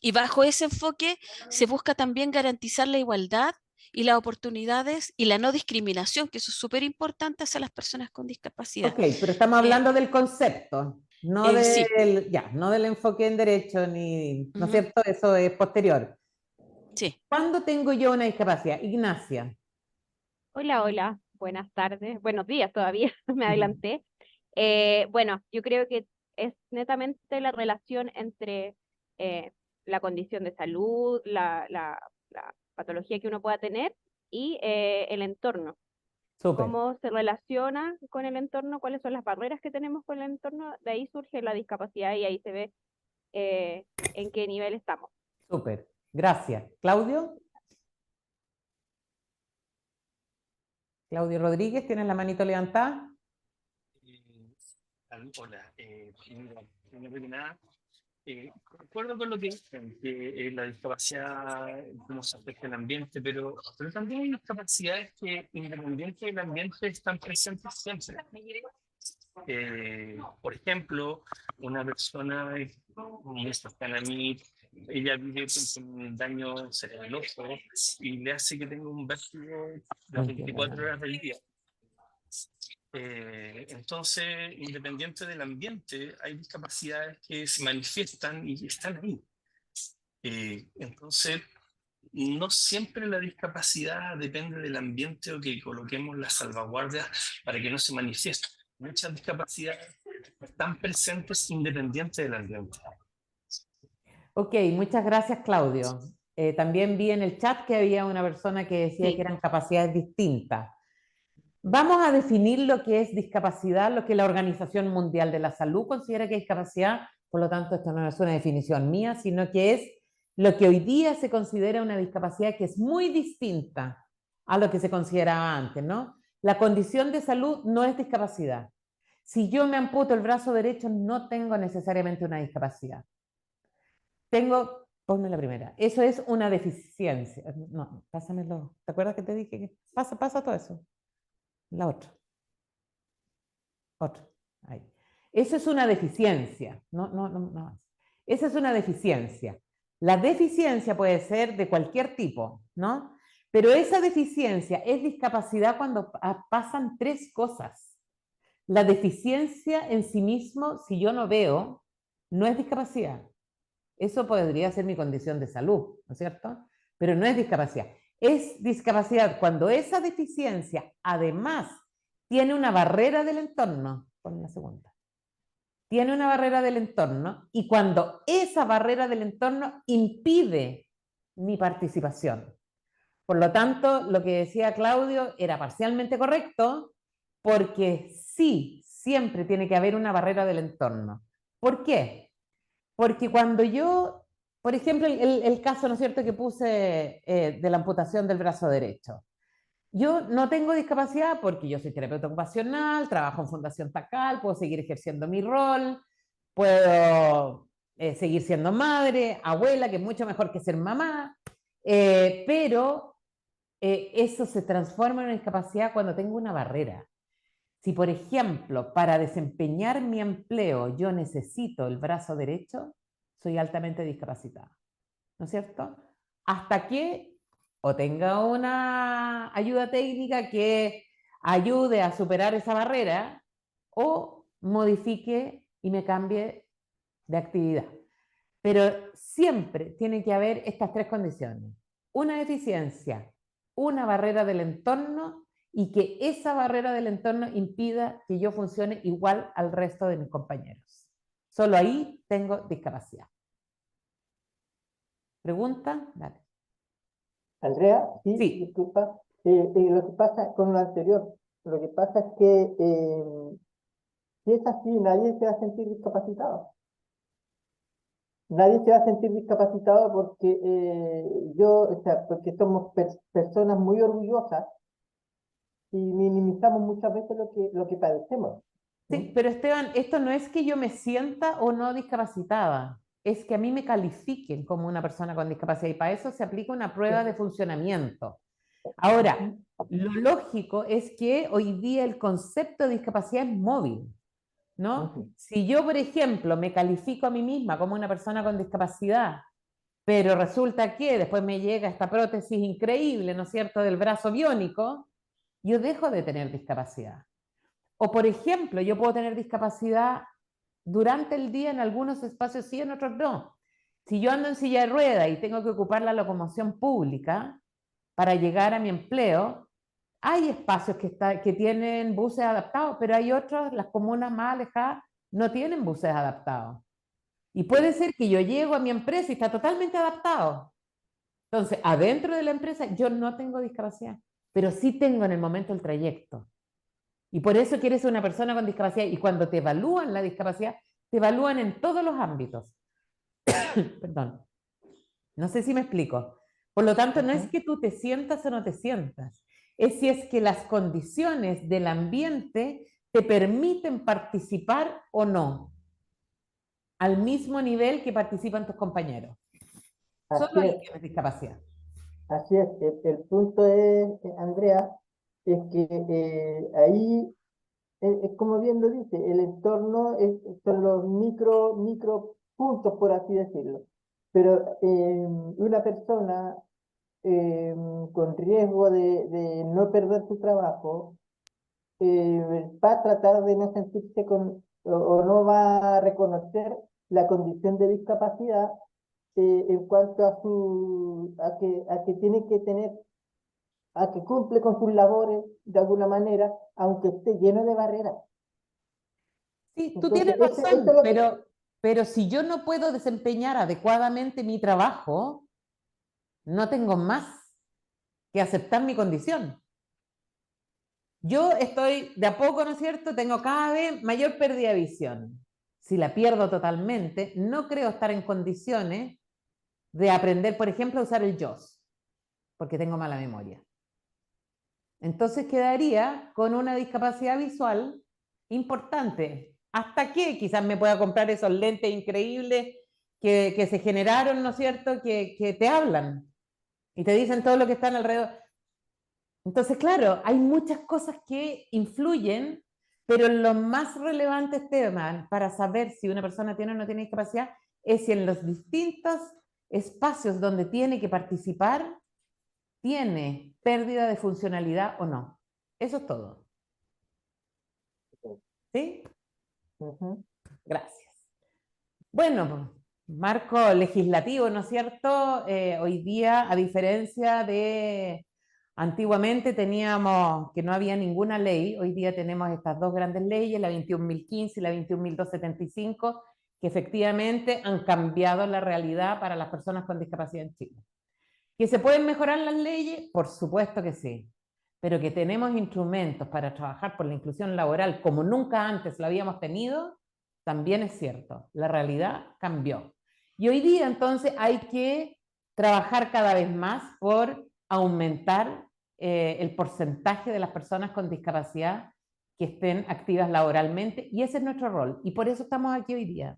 y bajo ese enfoque se busca también garantizar la igualdad y las oportunidades y la no discriminación, que eso es súper importante hacia las personas con discapacidad. Ok, pero estamos Eh, hablando del concepto, no sí. no del enfoque en derecho, ni, ¿no es Ujú, cierto? Eso es posterior. sí. ¿Cuándo tengo yo una discapacidad? Ignacia. Hola, hola, buenas tardes, buenos días todavía, me Ujú. adelanté. Bueno, yo creo que es netamente la relación entre eh, la condición de salud, la patología que uno pueda tener y el entorno. Súper. Cómo se relaciona con el entorno, cuáles son las barreras que tenemos con el entorno, de ahí surge la discapacidad y ahí se ve en qué nivel estamos. Súper. Gracias. ¿Claudio? Claudio Rodríguez, ¿tienes la manito levantada? Hola, mira, primero que nada, Concuerdo con lo que dicen, que la discapacidad, cómo se afecta el ambiente, pero también hay discapacidades que, independiente del ambiente, están presentes siempre. Por ejemplo, una persona muy cercana a mí, ella vive con un daño cerebroso y le hace que tenga un vértigo las 24 horas del día. Entonces, independiente del ambiente, hay discapacidades que se manifiestan y están ahí. Entonces, no siempre la discapacidad depende del ambiente o que coloquemos las salvaguardias para que no se manifieste. Muchas discapacidades están presentes independiente del ambiente. Ok, muchas gracias, Claudio. También vi en el chat que había una persona que decía Sí. que eran capacidades distintas. Vamos a definir lo que es discapacidad, lo que la Organización Mundial de la Salud considera que es discapacidad, por lo tanto esto no es una definición mía, sino que es lo que hoy día se considera una discapacidad que es muy distinta a lo que se consideraba antes, ¿no? La condición de salud no es discapacidad. Si yo me amputo el brazo derecho, no tengo necesariamente una discapacidad. Ponme la primera, eso es una deficiencia. No, pásamelo. ¿Te acuerdas que te dije? Pasa todo eso. La otra. Otra. Ahí. Eso es una deficiencia. No. Esa es una deficiencia. La deficiencia puede ser de cualquier tipo, ¿no? Pero esa deficiencia es discapacidad cuando pasan tres cosas. La deficiencia en sí mismo, si yo no veo, no es discapacidad. Eso podría ser mi condición de salud, ¿no es cierto? Pero no es discapacidad. Es discapacidad cuando esa deficiencia además tiene una barrera del entorno. Pon la segunda. Tiene una barrera del entorno y cuando esa barrera del entorno impide mi participación. Por lo tanto, lo que decía Claudio era parcialmente correcto porque sí, siempre tiene que haber una barrera del entorno. ¿Por qué? Porque cuando yo, por ejemplo, el caso, ¿no es cierto?, que puse de la amputación del brazo derecho. Yo no tengo discapacidad porque yo soy terapeuta ocupacional, trabajo en Fundación Tacal, puedo seguir ejerciendo mi rol, puedo seguir siendo madre, abuela, que es mucho mejor que ser mamá, pero eso se transforma en una discapacidad cuando tengo una barrera. Si, por ejemplo, para desempeñar mi empleo yo necesito el brazo derecho, soy altamente discapacitada, ¿no es cierto? Hasta que o tenga una ayuda técnica que ayude a superar esa barrera o modifique y me cambie de actividad. Pero siempre tiene que haber estas tres condiciones. Una deficiencia, una barrera del entorno y que esa barrera del entorno impida que yo funcione igual al resto de mis compañeros. Solo ahí tengo discapacidad. ¿Pregunta? Dale. Andrea, sí, Sí. disculpa. Lo que pasa con lo anterior, lo que pasa es que si es así, nadie se va a sentir discapacitado. Nadie se va a sentir discapacitado porque o sea, porque somos personas muy orgullosas y minimizamos muchas veces lo que padecemos. Sí, pero Esteban, esto no es que yo me sienta o no discapacitada, es que a mí me califiquen como una persona con discapacidad y para eso se aplica una prueba de funcionamiento. Ahora, lo lógico es que hoy día el concepto de discapacidad es móvil, ¿no? Si yo, por ejemplo, me califico a mí misma como una persona con discapacidad, pero resulta que después me llega esta prótesis increíble, ¿no es cierto?, del brazo biónico, yo dejo de tener discapacidad. O, por ejemplo, yo puedo tener discapacidad durante el día en algunos espacios sí, en otros no. Si yo ando en silla de ruedas y tengo que ocupar la locomoción pública para llegar a mi empleo, hay espacios que tienen buses adaptados, pero hay otros, las comunas más alejadas, no tienen buses adaptados. Y puede ser que yo llego a mi empresa y está totalmente adaptado. Entonces, adentro de la empresa yo no tengo discapacidad, pero sí tengo en el momento el trayecto. Y por eso que eres una persona con discapacidad. Y cuando te evalúan la discapacidad, te evalúan en todos los ámbitos. Perdón. No sé si me explico. Por lo tanto, no es que tú te sientas o no te sientas. Es si es que las condiciones del ambiente te permiten participar o no. al mismo nivel que participan tus compañeros. Así Solo ahí es, tienes discapacidad. así es. El punto es, Andrea, es que ahí, es como bien lo dice, el entorno son los micro puntos, por así decirlo. Pero una persona con riesgo de no perder su trabajo, va a tratar de no sentirse o no va a reconocer la condición de discapacidad en cuanto a que tiene que tener, a que cumple con sus labores de alguna manera, aunque esté lleno de barreras. Sí, tú Entonces, tienes esto razón, es lo que... pero si yo no puedo desempeñar adecuadamente mi trabajo, no tengo más que aceptar mi condición. Yo estoy de a poco, ¿no es cierto? Tengo cada vez mayor pérdida de visión. Si la pierdo totalmente, no creo estar en condiciones de aprender, por ejemplo, a usar el JAWS, porque tengo mala memoria. Entonces quedaría con una discapacidad visual importante. Hasta que quizás me pueda comprar esos lentes increíbles que se generaron, ¿no es cierto? Que te hablan y te dicen todo lo que está alrededor. Entonces, claro, hay muchas cosas que influyen, pero lo más relevante, Esteban, para saber si una persona tiene o no tiene discapacidad, es si en los distintos espacios donde tiene que participar, tiene pérdida de funcionalidad o no. Eso es todo. ¿Sí? Gracias. Bueno, marco legislativo, ¿no es cierto? Hoy día, a diferencia de antiguamente teníamos que no había ninguna ley, hoy día tenemos estas dos grandes leyes, la 21.015 y la 21.275, que efectivamente han cambiado la realidad para las personas con discapacidad en Chile. ¿Que se pueden mejorar las leyes? Por supuesto que sí, pero que tenemos instrumentos para trabajar por la inclusión laboral como nunca antes lo habíamos tenido, también es cierto. La realidad cambió. Y hoy día entonces hay que trabajar cada vez más por aumentar el porcentaje de las personas con discapacidad que estén activas laboralmente, y ese es nuestro rol. Y por eso estamos aquí hoy día.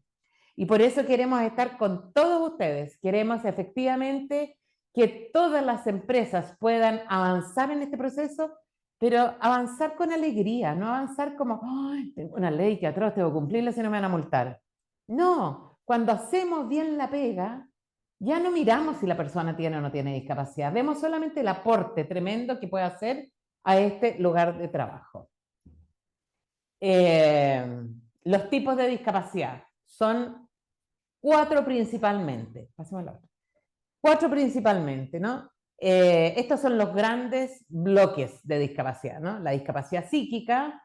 Y por eso queremos estar con todos ustedes. Queremos efectivamente que todas las empresas puedan avanzar en este proceso, pero avanzar con alegría, no avanzar como, ay, tengo una ley que atroz, tengo que cumplirla, si no me van a multar. No, cuando hacemos bien la pega, ya no miramos si la persona tiene o no tiene discapacidad, vemos solamente el aporte tremendo que puede hacer a este lugar de trabajo. Los tipos de discapacidad son 4 principalmente. Pasemos a la otra. 4 principalmente, ¿no? Estos son los grandes bloques de discapacidad, ¿no? La discapacidad psíquica,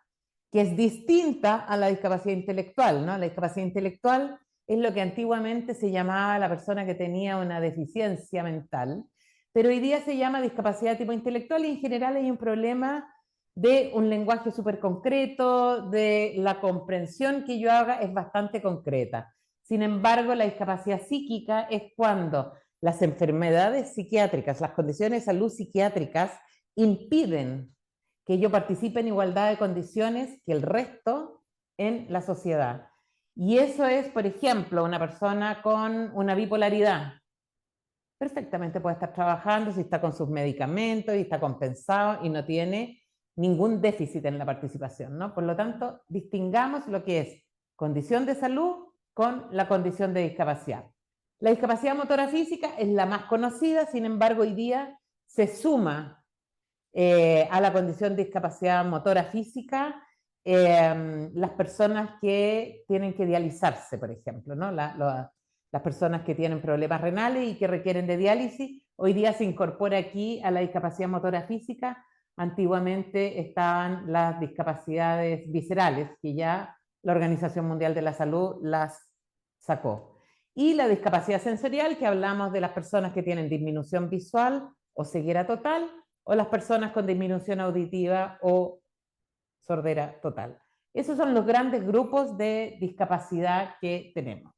que es distinta a la discapacidad intelectual, ¿no? La discapacidad intelectual es lo que antiguamente se llamaba la persona que tenía una deficiencia mental, pero hoy día se llama discapacidad tipo intelectual y en general hay un problema de un lenguaje súper concreto, de la comprensión que yo haga es bastante concreta. Sin embargo, la discapacidad psíquica es cuando las enfermedades psiquiátricas, las condiciones de salud psiquiátricas impiden que yo participe en igualdad de condiciones que el resto en la sociedad. Y eso es, por ejemplo, una persona con una bipolaridad. Perfectamente puede estar trabajando si está con sus medicamentos y está compensado y no tiene ningún déficit en la participación, ¿no? Por lo tanto, distingamos lo que es condición de salud con la condición de discapacidad. La discapacidad motora física es la más conocida, sin embargo, hoy día se suma a la condición de discapacidad motora física las personas que tienen que dializarse, por ejemplo, ¿no? Las personas que tienen problemas renales y que requieren de diálisis, hoy día se incorpora aquí a la discapacidad motora física. Antiguamente estaban las discapacidades viscerales, que ya la Organización Mundial de la Salud las sacó. Y la discapacidad sensorial, que hablamos de las personas que tienen disminución visual o ceguera total, o las personas con disminución auditiva o sordera total. Esos son los grandes grupos de discapacidad que tenemos.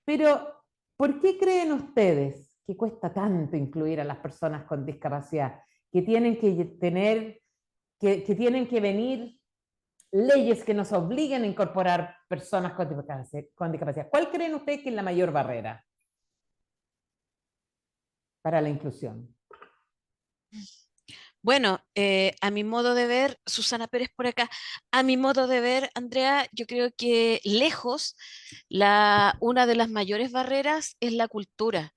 Pero, ¿por qué creen ustedes que cuesta tanto incluir a las personas con discapacidad? Que tienen que tener, que tienen que venir leyes que nos obliguen a incorporar personas con discapacidad. ¿Cuál creen ustedes que es la mayor barrera para la inclusión? Bueno, a mi modo de ver, Susana Pérez por acá, a mi modo de ver, Andrea, yo creo que lejos una de las mayores barreras es la cultura.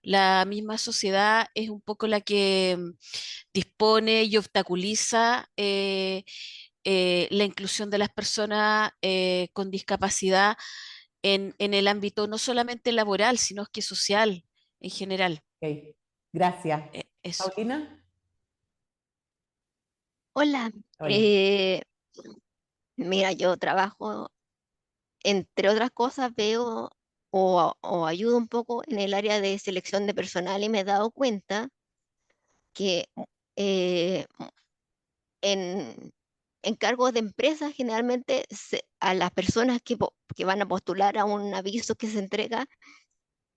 La misma sociedad es un poco la que dispone y obstaculiza la inclusión de las personas con discapacidad en el ámbito no solamente laboral, sino que social en general. Ok, gracias. Eso. Paulina. Hola, Hola. mira, yo trabajo, entre otras cosas, veo o ayudo un poco en el área de selección de personal y me he dado cuenta que eh, en cargos de empresas generalmente a las personas que van a postular a un aviso que se entrega,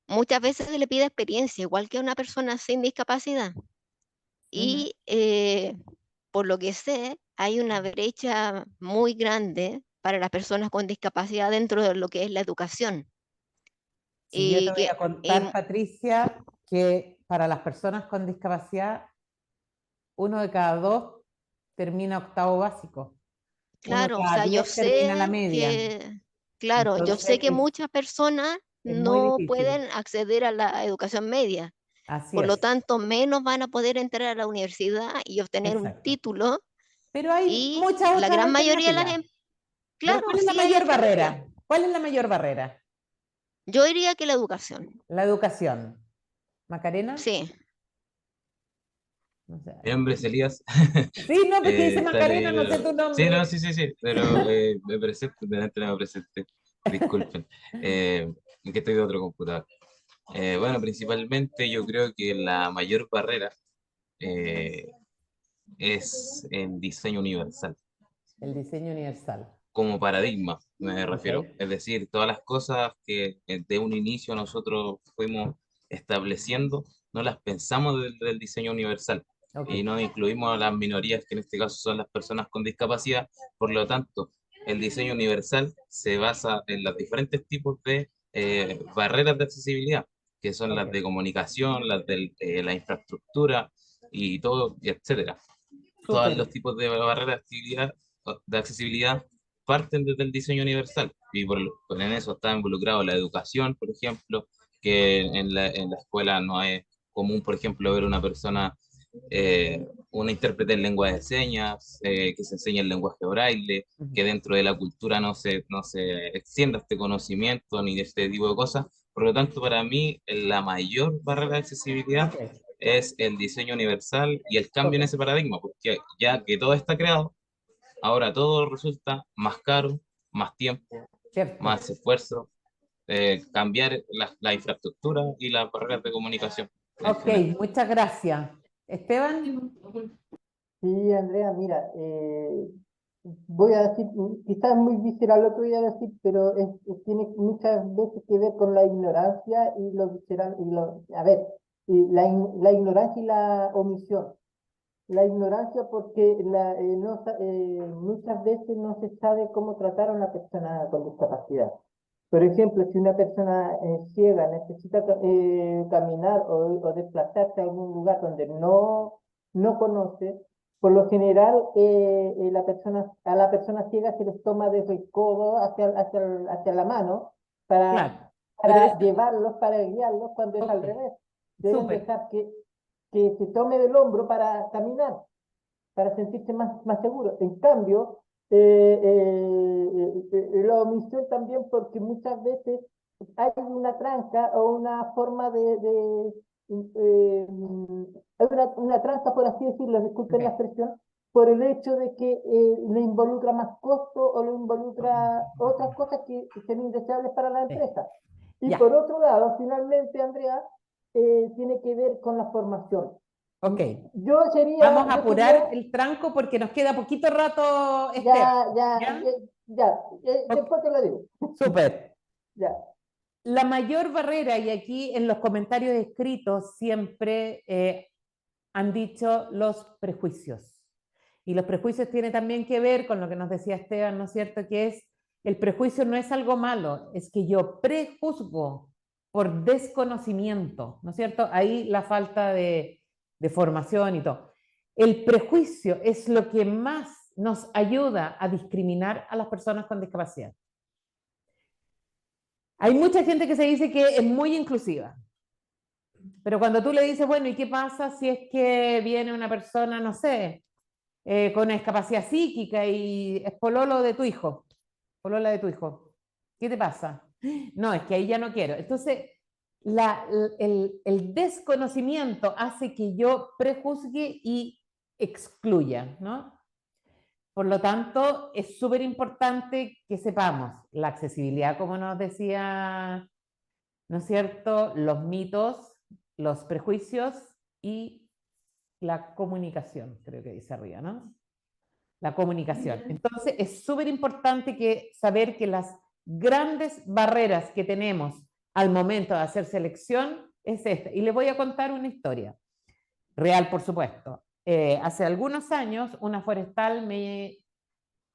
muchas veces se le pide experiencia, igual que a una persona sin discapacidad. Y por lo que sé, hay una brecha muy grande para las personas con discapacidad dentro de lo que es la educación. Sí, yo te Y voy que, a contar, Patricia, que para las personas con discapacidad, 1 de cada 2 termina octavo básico. 1 de claro, o cada sea, yo 10 termina la sé media. que, claro, yo sé Entonces que muchas personas es muy no difícil. pueden acceder a la educación media. Así Por lo es. tanto, menos van a poder entrar a la universidad y obtener un Exacto. título. Pero hay Y muchas la otras gran mayoría de las alternativas. Pero claro, ¿cuál es la sí hay mayor alternativas. barrera? ¿Cuál es la mayor barrera? Yo diría que la educación. La educación. ¿Macarena? Sí. No sé. Mi nombre es Elías. Sí, no, porque dice Estaré, Macarena, no sé tu sí, nombre. no, sí, pero me presento, delante no me presenté. Disculpen. Que estoy de otro computador. Bueno, principalmente yo creo que la mayor barrera eh, es el diseño universal, El diseño universal. como paradigma, me Ok. refiero. Es decir, todas las cosas que de un inicio nosotros fuimos estableciendo, no las pensamos desde el diseño universal Ok. y no incluimos a las minorías, que en este caso son las personas con discapacidad. Por lo tanto, el diseño universal se basa en los diferentes tipos de barreras de accesibilidad, que son las Ok. de comunicación, las de la infraestructura y todo, y etcétera. Todos Súper. los tipos de barreras de accesibilidad parten desde el diseño universal y en eso está involucrado la educación, por ejemplo, que en la escuela no es común, por ejemplo, ver una persona, una intérprete en lengua de señas, que se enseña el lenguaje braille, que dentro de la cultura no se extienda este conocimiento ni de este tipo de cosas. Por lo tanto, para mí, la mayor barrera de accesibilidad Ok. es el diseño universal y el cambio en Súper. ese paradigma, porque ya que todo está creado, ahora todo resulta más caro, más tiempo, Cierto. más esfuerzo, cambiar la infraestructura y las barreras de comunicación en Ok, general. muchas gracias. Esteban. Sí, Andrea, mira, voy a decir, quizás es muy visceral lo que voy a decir, pero tiene muchas veces que ver con la ignorancia y lo visceral, a ver, la ignorancia y la omisión. La ignorancia porque muchas veces no se sabe cómo tratar a una persona con discapacidad. Por ejemplo, si una persona ciega necesita caminar o desplazarse a algún lugar donde no conoce, por lo general a la persona ciega se les toma desde el codo hacia la mano Claro. para llevarlos, para guiarlos, cuando es al Ok. revés. Deben Súper. dejar que se tome del hombro para caminar, para sentirse más seguro. En cambio, la omisión también porque muchas veces hay una tranca o una forma hay una tranca, por así decirlo, disculpen la Ok. expresión, por el hecho de que le involucra más costo o le involucra otras cosas que son indeseables para la Sí. empresa. Y Ya. por otro lado, finalmente, Andrea, tiene que ver con la formación. Ok. Yo Vamos a yo apurar sería, el tranco porque nos queda poquito rato, Esteban. ¿Ya? Ok. después te lo digo. Súper. Ya. La mayor barrera, y aquí en los comentarios escritos siempre han dicho los prejuicios. Y los prejuicios tienen también que ver con lo que nos decía Esteban, ¿no es cierto? Que es, el prejuicio no es algo malo, es que yo prejuzgo por desconocimiento, ¿no es cierto? Ahí la falta de formación y todo. El prejuicio es lo que más nos ayuda a discriminar a las personas con discapacidad. Hay mucha gente que se dice que es muy inclusiva, pero cuando tú le dices, bueno, ¿y qué pasa si es que viene una persona, no sé, con discapacidad psíquica y es pololo de tu hijo, polola de tu hijo? ¿Qué te pasa? No, es que ahí ya no quiero. Entonces, el desconocimiento hace que yo prejuzgue y excluya, ¿no? Por lo tanto, es súper importante que sepamos la accesibilidad, como nos decía, ¿no es cierto?, los mitos, los prejuicios y la comunicación, creo que dice arriba, ¿no? La comunicación. Entonces, es súper importante saber que las grandes barreras que tenemos al momento de hacer selección es esta. Y les voy a contar una historia, real por supuesto. Hace algunos años, una forestal me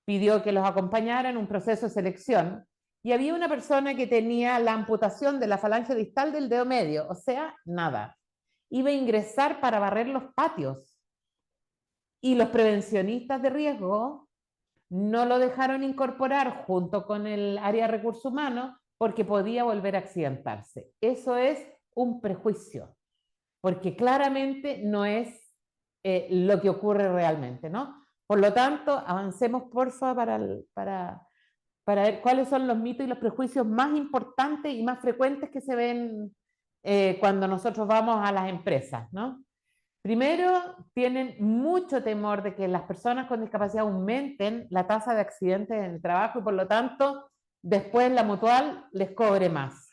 pidió que los acompañara en un proceso de selección y había una persona que tenía la amputación de la falange distal del dedo medio, o sea, nada. Iba a ingresar para barrer los patios y los prevencionistas de riesgo no lo dejaron incorporar junto con el área de recursos humanos porque podía volver a accidentarse. Eso es un prejuicio, porque claramente no es lo que ocurre realmente, ¿no? Por lo tanto, avancemos, porfa, para ver cuáles son los mitos y los prejuicios más importantes y más frecuentes que se ven cuando nosotros vamos a las empresas, ¿no? Primero, tienen mucho temor de que las personas con discapacidad aumenten la tasa de accidentes en el trabajo y por lo tanto, después la mutual les cobre más.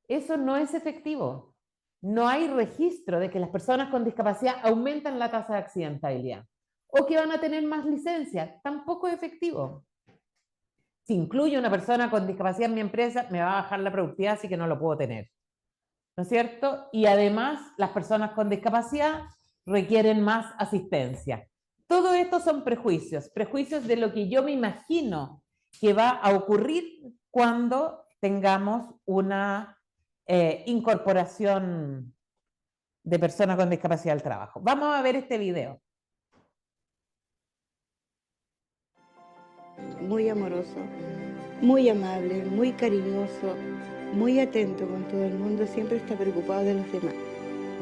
Eso no es efectivo. No hay registro de que las personas con discapacidad aumentan la tasa de accidentabilidad o que van a tener más licencias. Tampoco es efectivo. Si incluye una persona con discapacidad en mi empresa, me va a bajar la productividad, así que no lo puedo tener. ¿No es cierto? Y además, las personas con discapacidad requieren más asistencia. Todo esto son prejuicios, prejuicios de lo que yo me imagino que va a ocurrir cuando tengamos una incorporación de personas con discapacidad al trabajo. Vamos a ver este video. Muy amoroso, muy amable, muy cariñoso, muy atento con todo el mundo, siempre está preocupado de los demás.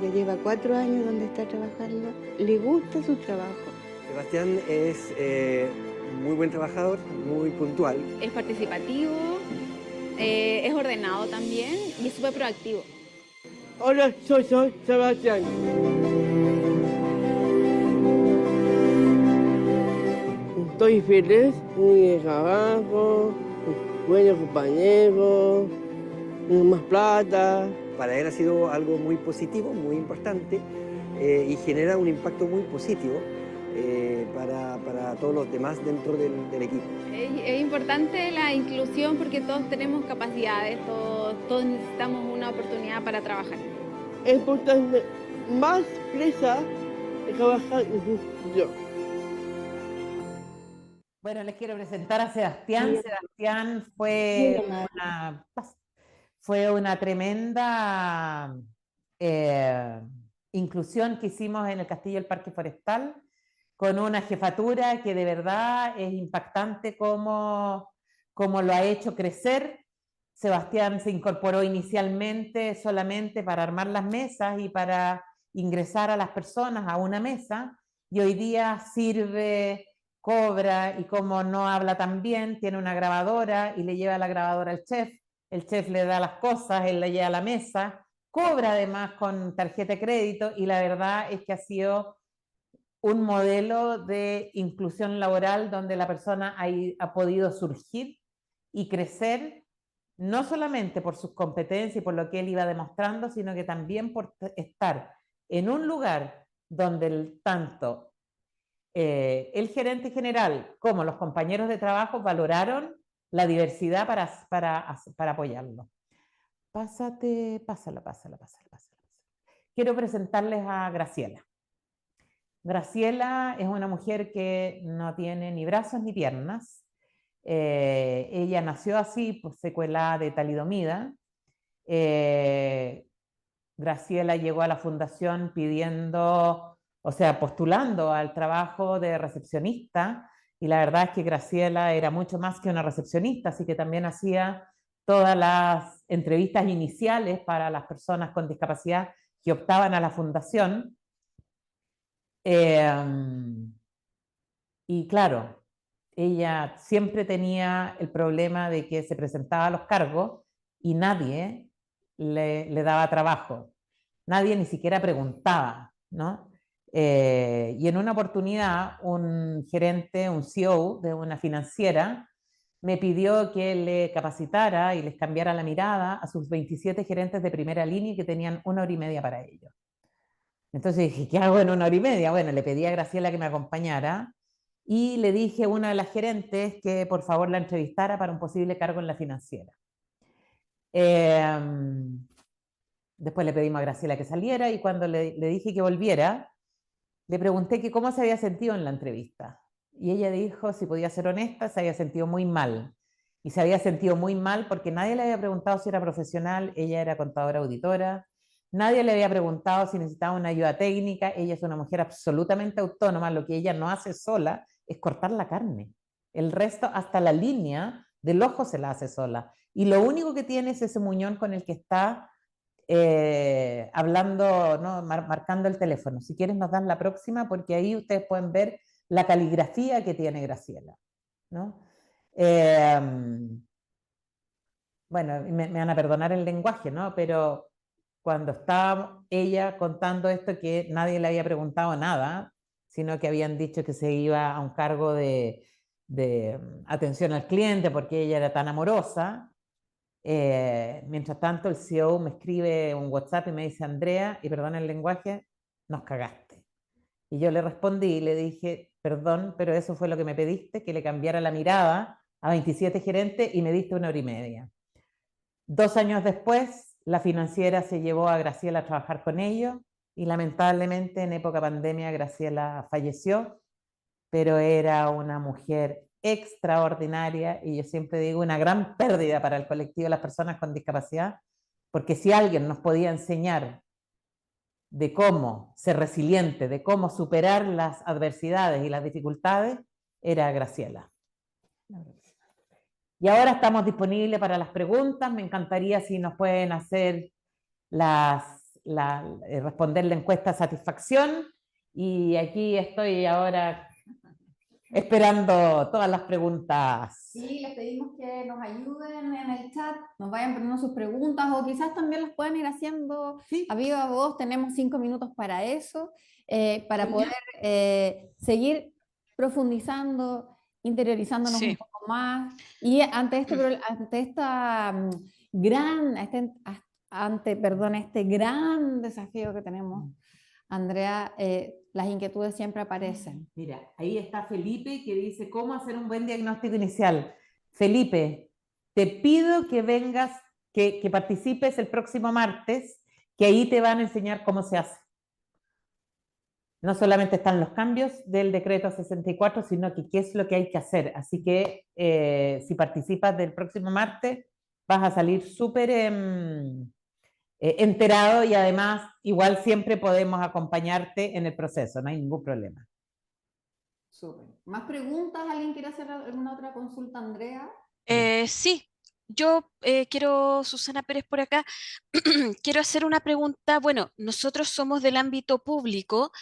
Ya lleva 4 años donde está trabajando, le gusta su trabajo. Sebastián es muy buen trabajador, muy puntual. Es participativo, es ordenado también y es súper proactivo. Hola, soy Sebastián. Estoy feliz, muy de trabajo, buenos compañeros, más plata. Para él ha sido algo muy positivo, muy importante y genera un impacto muy positivo para todos los demás dentro del equipo. Es importante la inclusión porque todos tenemos capacidades, todos necesitamos una oportunidad para trabajar. Es importante más presa de trabajar yo. Bueno, les quiero presentar a Sebastián. Sebastián fue una tremenda inclusión que hicimos en el Castillo del Parque Forestal, con una jefatura que de verdad es impactante cómo lo ha hecho crecer. Sebastián se incorporó inicialmente solamente para armar las mesas y para ingresar a las personas a una mesa, y hoy día sirve, cobra, y como no habla tan bien, tiene una grabadora y le lleva la grabadora al chef, el chef le da las cosas, él le lleva a la mesa, cobra además con tarjeta de crédito, y la verdad es que ha sido un modelo de inclusión laboral donde la persona ha podido surgir y crecer, no solamente por sus competencias y por lo que él iba demostrando, sino que también por estar en un lugar donde tanto el gerente general como los compañeros de trabajo valoraron la diversidad para apoyarlo. Pásala. Quiero presentarles a Graciela. Graciela es una mujer que no tiene ni brazos ni piernas. Ella nació así, pues, secuela de talidomida. Graciela llegó a la fundación pidiendo, o sea, postulando al trabajo de recepcionista, y la verdad es que Graciela era mucho más que una recepcionista, así que también hacía todas las entrevistas iniciales para las personas con discapacidad que optaban a la fundación. Y claro, ella siempre tenía el problema de que se presentaba a los cargos y nadie le daba trabajo. Nadie ni siquiera preguntaba, ¿no? Y en una oportunidad, un gerente, un CEO de una financiera, me pidió que le capacitara y les cambiara la mirada a sus 27 gerentes de primera línea que tenían 1 hora y media para ello. Entonces dije, ¿qué hago en 1 hora y media? Bueno, le pedí a Graciela que me acompañara y le dije a una de las gerentes que por favor la entrevistara para un posible cargo en la financiera. Después le pedimos a Graciela que saliera y cuando le dije que volviera, le pregunté que cómo se había sentido en la entrevista. Y ella dijo, si podía ser honesta, se había sentido muy mal. Y se había sentido muy mal porque nadie le había preguntado si era profesional, ella era contadora auditora, nadie le había preguntado si necesitaba una ayuda técnica, ella es una mujer absolutamente autónoma, lo que ella no hace sola es cortar la carne. El resto, hasta la línea del ojo se la hace sola. Y lo único que tiene es ese muñón con el que está hablando, ¿no? Marcando el teléfono. Si quieres nos dan la próxima porque ahí ustedes pueden ver la caligrafía que tiene Graciela, ¿no? Bueno, me van a perdonar el lenguaje, ¿no? Pero cuando estaba ella contando esto que nadie le había preguntado nada, sino que habían dicho que se iba a un cargo de atención al cliente porque ella era tan amorosa. Mientras tanto el CEO me escribe un WhatsApp y me dice, Andrea, y perdón el lenguaje, nos cagaste. Y yo le respondí y le dije, perdón, pero eso fue lo que me pediste, que le cambiara la mirada a 27 gerentes y me diste 1 hora y media. 2 años después, la financiera se llevó a Graciela a trabajar con ellos y lamentablemente en época pandemia Graciela falleció, pero era una mujer extraordinaria y yo siempre digo una gran pérdida para el colectivo de las personas con discapacidad, porque si alguien nos podía enseñar de cómo ser resiliente, de cómo superar las adversidades y las dificultades, era Graciela. Y ahora estamos disponibles para las preguntas. Me encantaría si nos pueden hacer responder la encuesta de satisfacción. Y aquí estoy ahora esperando todas las preguntas. Sí, les pedimos que nos ayuden en el chat, nos vayan poniendo sus preguntas o quizás también las puedan ir haciendo a viva voz. Tenemos 5 minutos para eso, para poder seguir profundizando, interiorizándonos un poco más. Y ante este gran desafío que tenemos, Andrea, las inquietudes siempre aparecen. Mira, ahí está Felipe que dice, ¿cómo hacer un buen diagnóstico inicial? Felipe, te pido que vengas, que participes el próximo martes, que ahí te van a enseñar cómo se hace. No solamente están los cambios del decreto 64, sino que qué es lo que hay que hacer. Así que si participas del próximo martes, vas a salir súper enterado y además igual siempre podemos acompañarte en el proceso, no hay ningún problema. Súper. ¿Más preguntas? ¿Alguien quiere hacer alguna otra consulta, Andrea? Sí, yo quiero, Susana Pérez por acá, quiero hacer una pregunta. Bueno, nosotros somos del ámbito público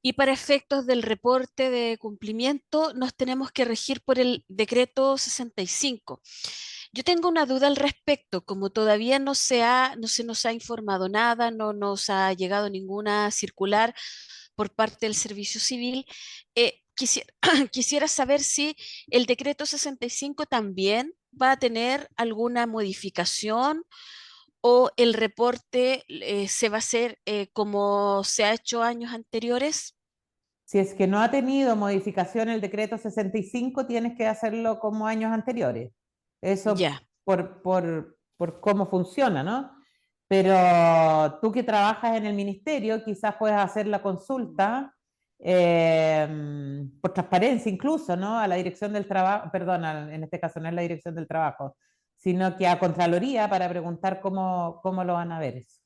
y para efectos del reporte de cumplimiento nos tenemos que regir por el decreto 65. Yo tengo una duda al respecto, como todavía no se nos ha informado nada, no nos ha llegado ninguna circular por parte del Servicio Civil, quisiera saber si el decreto 65 también va a tener alguna modificación o el reporte se va a hacer como se ha hecho años anteriores. Si es que no ha tenido modificación el decreto 65, tienes que hacerlo como años anteriores. Eso por cómo funciona, ¿no? Pero tú que trabajas en el ministerio, quizás puedes hacer la consulta por transparencia incluso, ¿no? A la dirección del trabajo, perdón, en este caso no es la dirección del trabajo, sino que a Contraloría para preguntar cómo lo van a ver eso.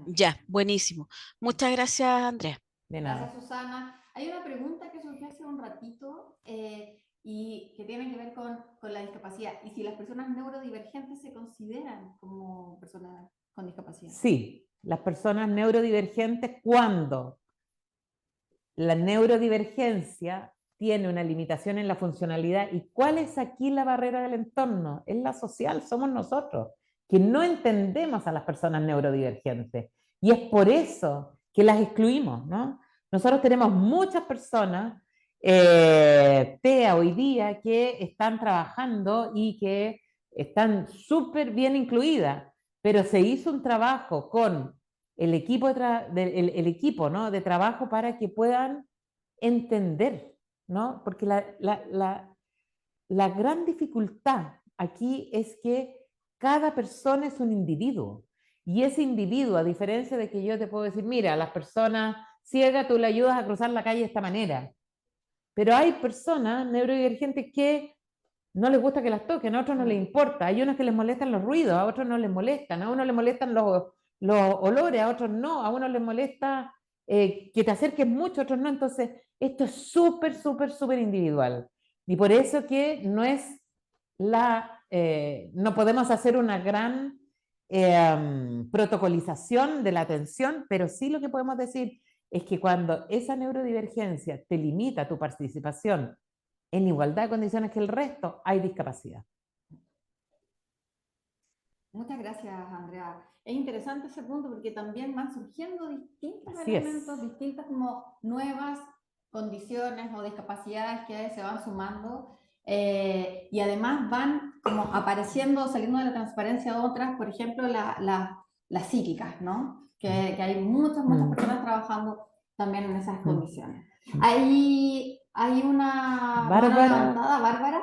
Ya, buenísimo. Muchas gracias, Andrea. De nada. Gracias, Susana. Hay una pregunta que surgió hace un ratito y que tiene que ver con la discapacidad. ¿Y si las personas neurodivergentes se consideran como personas con discapacidad? Sí, las personas neurodivergentes cuando la neurodivergencia tiene una limitación en la funcionalidad. ¿Y cuál es aquí la barrera del entorno? Es la social, somos nosotros, que no entendemos a las personas neurodivergentes. Y es por eso que las excluimos, ¿no? Nosotros tenemos muchas personas TEA hoy día que están trabajando y que están súper bien incluidas, pero se hizo un trabajo con el equipo, el equipo, ¿no? de trabajo para que puedan entender, ¿no? Porque la gran dificultad aquí es que cada persona es un individuo. Y ese individuo, a diferencia de que yo te puedo decir, mira, a las personas ciegas tú le ayudas a cruzar la calle de esta manera. Pero hay personas neurodivergentes que no les gusta que las toquen, a otros no les importa. Hay unos que les molestan los ruidos, a otros no les molestan. A uno les molestan los olores, a otros no. A uno les molesta que te acerques mucho, a otros no. Entonces, esto es súper, súper, súper individual. Y por eso que no es no podemos hacer una gran protocolización de la atención, pero sí lo que podemos decir es que cuando esa neurodivergencia te limita tu participación en igualdad de condiciones que el resto, hay discapacidad. Muchas gracias, Andrea. Es interesante ese punto porque también van surgiendo distintos Así elementos, distintas como nuevas condiciones o discapacidades que se van sumando y además van como apareciendo, saliendo de la transparencia otras, por ejemplo, las psíquicas, ¿no? Que hay muchas personas trabajando también en esas condiciones. Hay una mano levantada, Bárbara.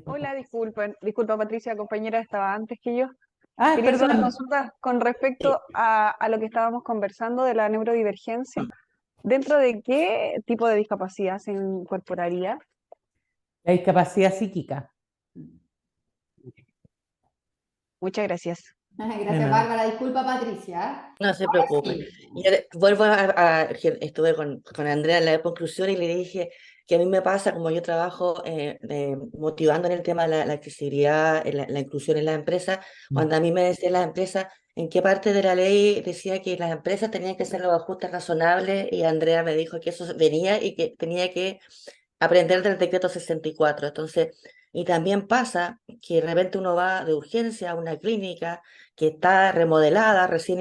Hola, disculpa Patricia, compañera, estaba antes que yo. Ah, Quería hacer una perdón. consulta con respecto a lo que estábamos conversando de la neurodivergencia. ¿Dentro de qué tipo de discapacidad se incorporaría? La discapacidad psíquica. Muchas gracias. Gracias, Bárbara. Disculpa, Patricia. No se Ahora preocupe. sí. Yo vuelvo estuve con Andrea en la conclusión y le dije que a mí me pasa, como yo trabajo motivando en el tema de la accesibilidad, la inclusión en las empresas, cuando a mí me decían las empresas, ¿en qué parte de la ley decía que las empresas tenían que hacer los ajustes razonables? Y Andrea me dijo que eso venía y que tenía que aprender del decreto 64. Entonces, y también pasa que de repente uno va de urgencia a una clínica que está remodelada, recién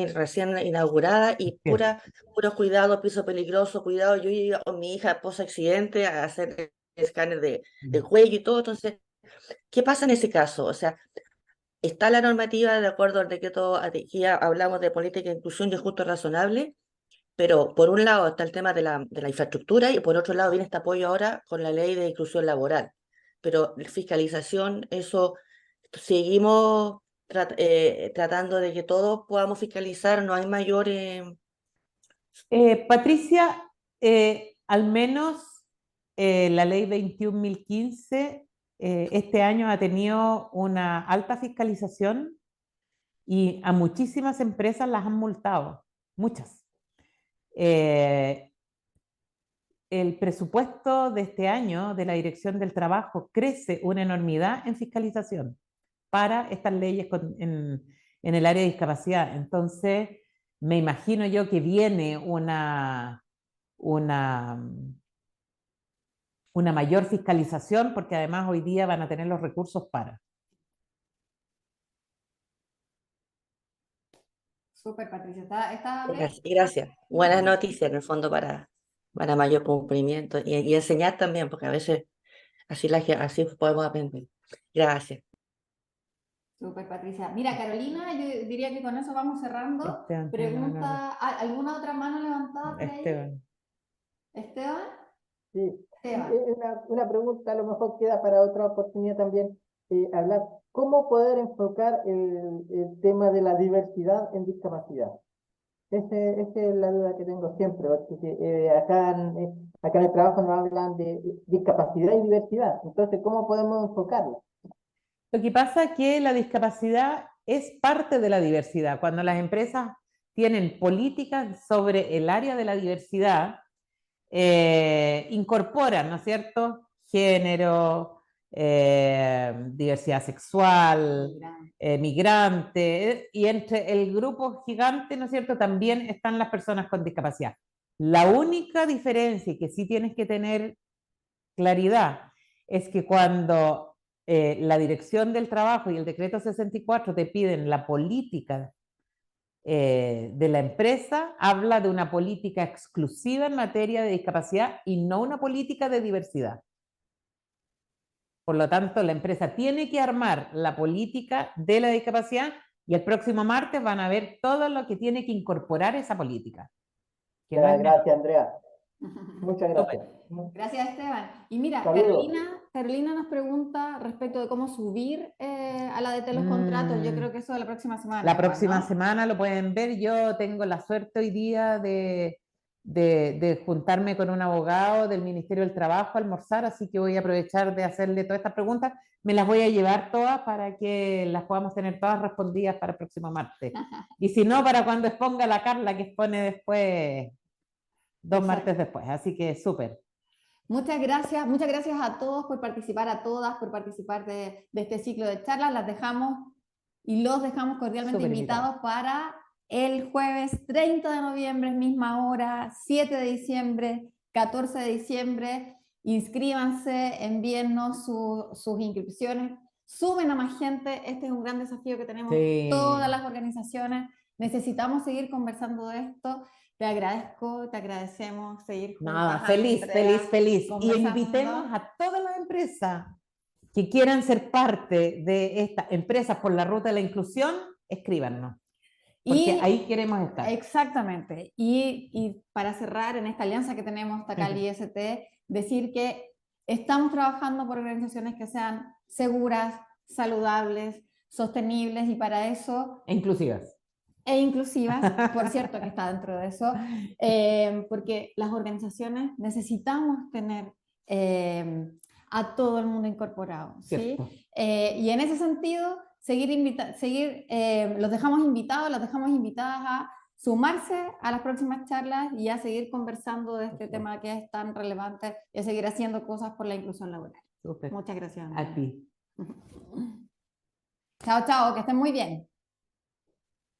inaugurada y puro cuidado, piso peligroso, cuidado, yo iba con mi hija post accidente a hacer escáner de cuello y todo. Entonces, ¿qué pasa en ese caso? O sea, está la normativa de acuerdo al decreto, aquí ya hablamos de política de inclusión y ajuste razonable, pero por un lado está el tema de la infraestructura y por otro lado viene este apoyo ahora con la ley de inclusión laboral. Pero fiscalización, eso seguimos tratando de que todos podamos fiscalizar, no hay mayores... Patricia, al menos la ley 21.015 este año ha tenido una alta fiscalización y a muchísimas empresas las han multado, muchas. El presupuesto de este año de la Dirección del Trabajo crece una enormidad en fiscalización para estas leyes en el área de discapacidad. Entonces, me imagino yo que viene una mayor fiscalización porque además hoy día van a tener los recursos para. Súper, Patricia. ¿Está bien? Gracias. Buenas noticias en el fondo para mayor cumplimiento y enseñar también, porque a veces así podemos aprender. Gracias. Súper, Patricia. Mira, Carolina, yo diría que con eso vamos cerrando. Pregunta, ¿alguna otra mano levantada por ahí? ¿Esteban? Sí, una pregunta a lo mejor queda para otra oportunidad también, hablar, ¿cómo poder enfocar el tema de la diversidad en discapacidad? Esa es la duda que tengo siempre, porque acá en el trabajo nos hablan de discapacidad y diversidad. Entonces, ¿cómo podemos enfocarlo? Lo que pasa es que la discapacidad es parte de la diversidad. Cuando las empresas tienen políticas sobre el área de la diversidad, incorporan, ¿no es cierto?, género, diversidad sexual, migrante, y entre el grupo gigante, ¿no es cierto?, también están las personas con discapacidad. La única diferencia, y que sí tienes que tener claridad, es que cuando la Dirección del Trabajo y el Decreto 64 te piden la política de la empresa, habla de una política exclusiva en materia de discapacidad y no una política de diversidad. Por lo tanto, la empresa tiene que armar la política de la discapacidad y el próximo martes van a ver todo lo que tiene que incorporar esa política. Gracias, Andrea. Muchas gracias. Gracias, Esteban. Y mira, Saludos. Carolina nos pregunta respecto de cómo subir a la DT los contratos. Yo creo que eso de la próxima semana. La igual, próxima ¿no? semana lo pueden ver. Yo tengo la suerte hoy día de juntarme con un abogado del Ministerio del Trabajo a almorzar, así que voy a aprovechar de hacerle todas estas preguntas. Me las voy a llevar todas para que las podamos tener todas respondidas para el próximo martes. Y si no, para cuando exponga la Carla, que expone después, 2 martes después. Así que súper. Muchas gracias a todos por participar, a todas por participar de este ciclo de charlas. Las dejamos y los dejamos cordialmente invitados para el jueves 30 de noviembre, misma hora, 7 de diciembre, 14 de diciembre. Inscríbanse, envíennos sus inscripciones, sumen a más gente. Este es un gran desafío que tenemos todas las organizaciones. Necesitamos seguir conversando de esto. Te agradezco, te agradecemos seguir juntas. Nada, feliz. Y conversando. invitemos a todas las empresas que quieran ser parte de estas empresas por la ruta de la inclusión, escríbanos. Porque ahí queremos estar. Exactamente. Y para cerrar, en esta alianza que tenemos, TACAL y IST, decir que estamos trabajando por organizaciones que sean seguras, saludables, sostenibles, y para eso... Inclusivas. E inclusivas, por cierto que está dentro de eso, porque las organizaciones necesitamos tener a todo el mundo incorporado, ¿sí? Y en ese sentido, los dejamos invitadas a sumarse a las próximas charlas y a seguir conversando de este tema que es tan relevante y a seguir haciendo cosas por la inclusión laboral. Muchas gracias. A ti. Chao, chao, que estén muy bien.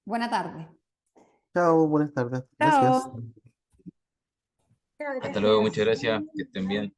Buena tarde. Chao, buenas tardes. Chao. Gracias. Hasta luego, muchas gracias, que estén bien.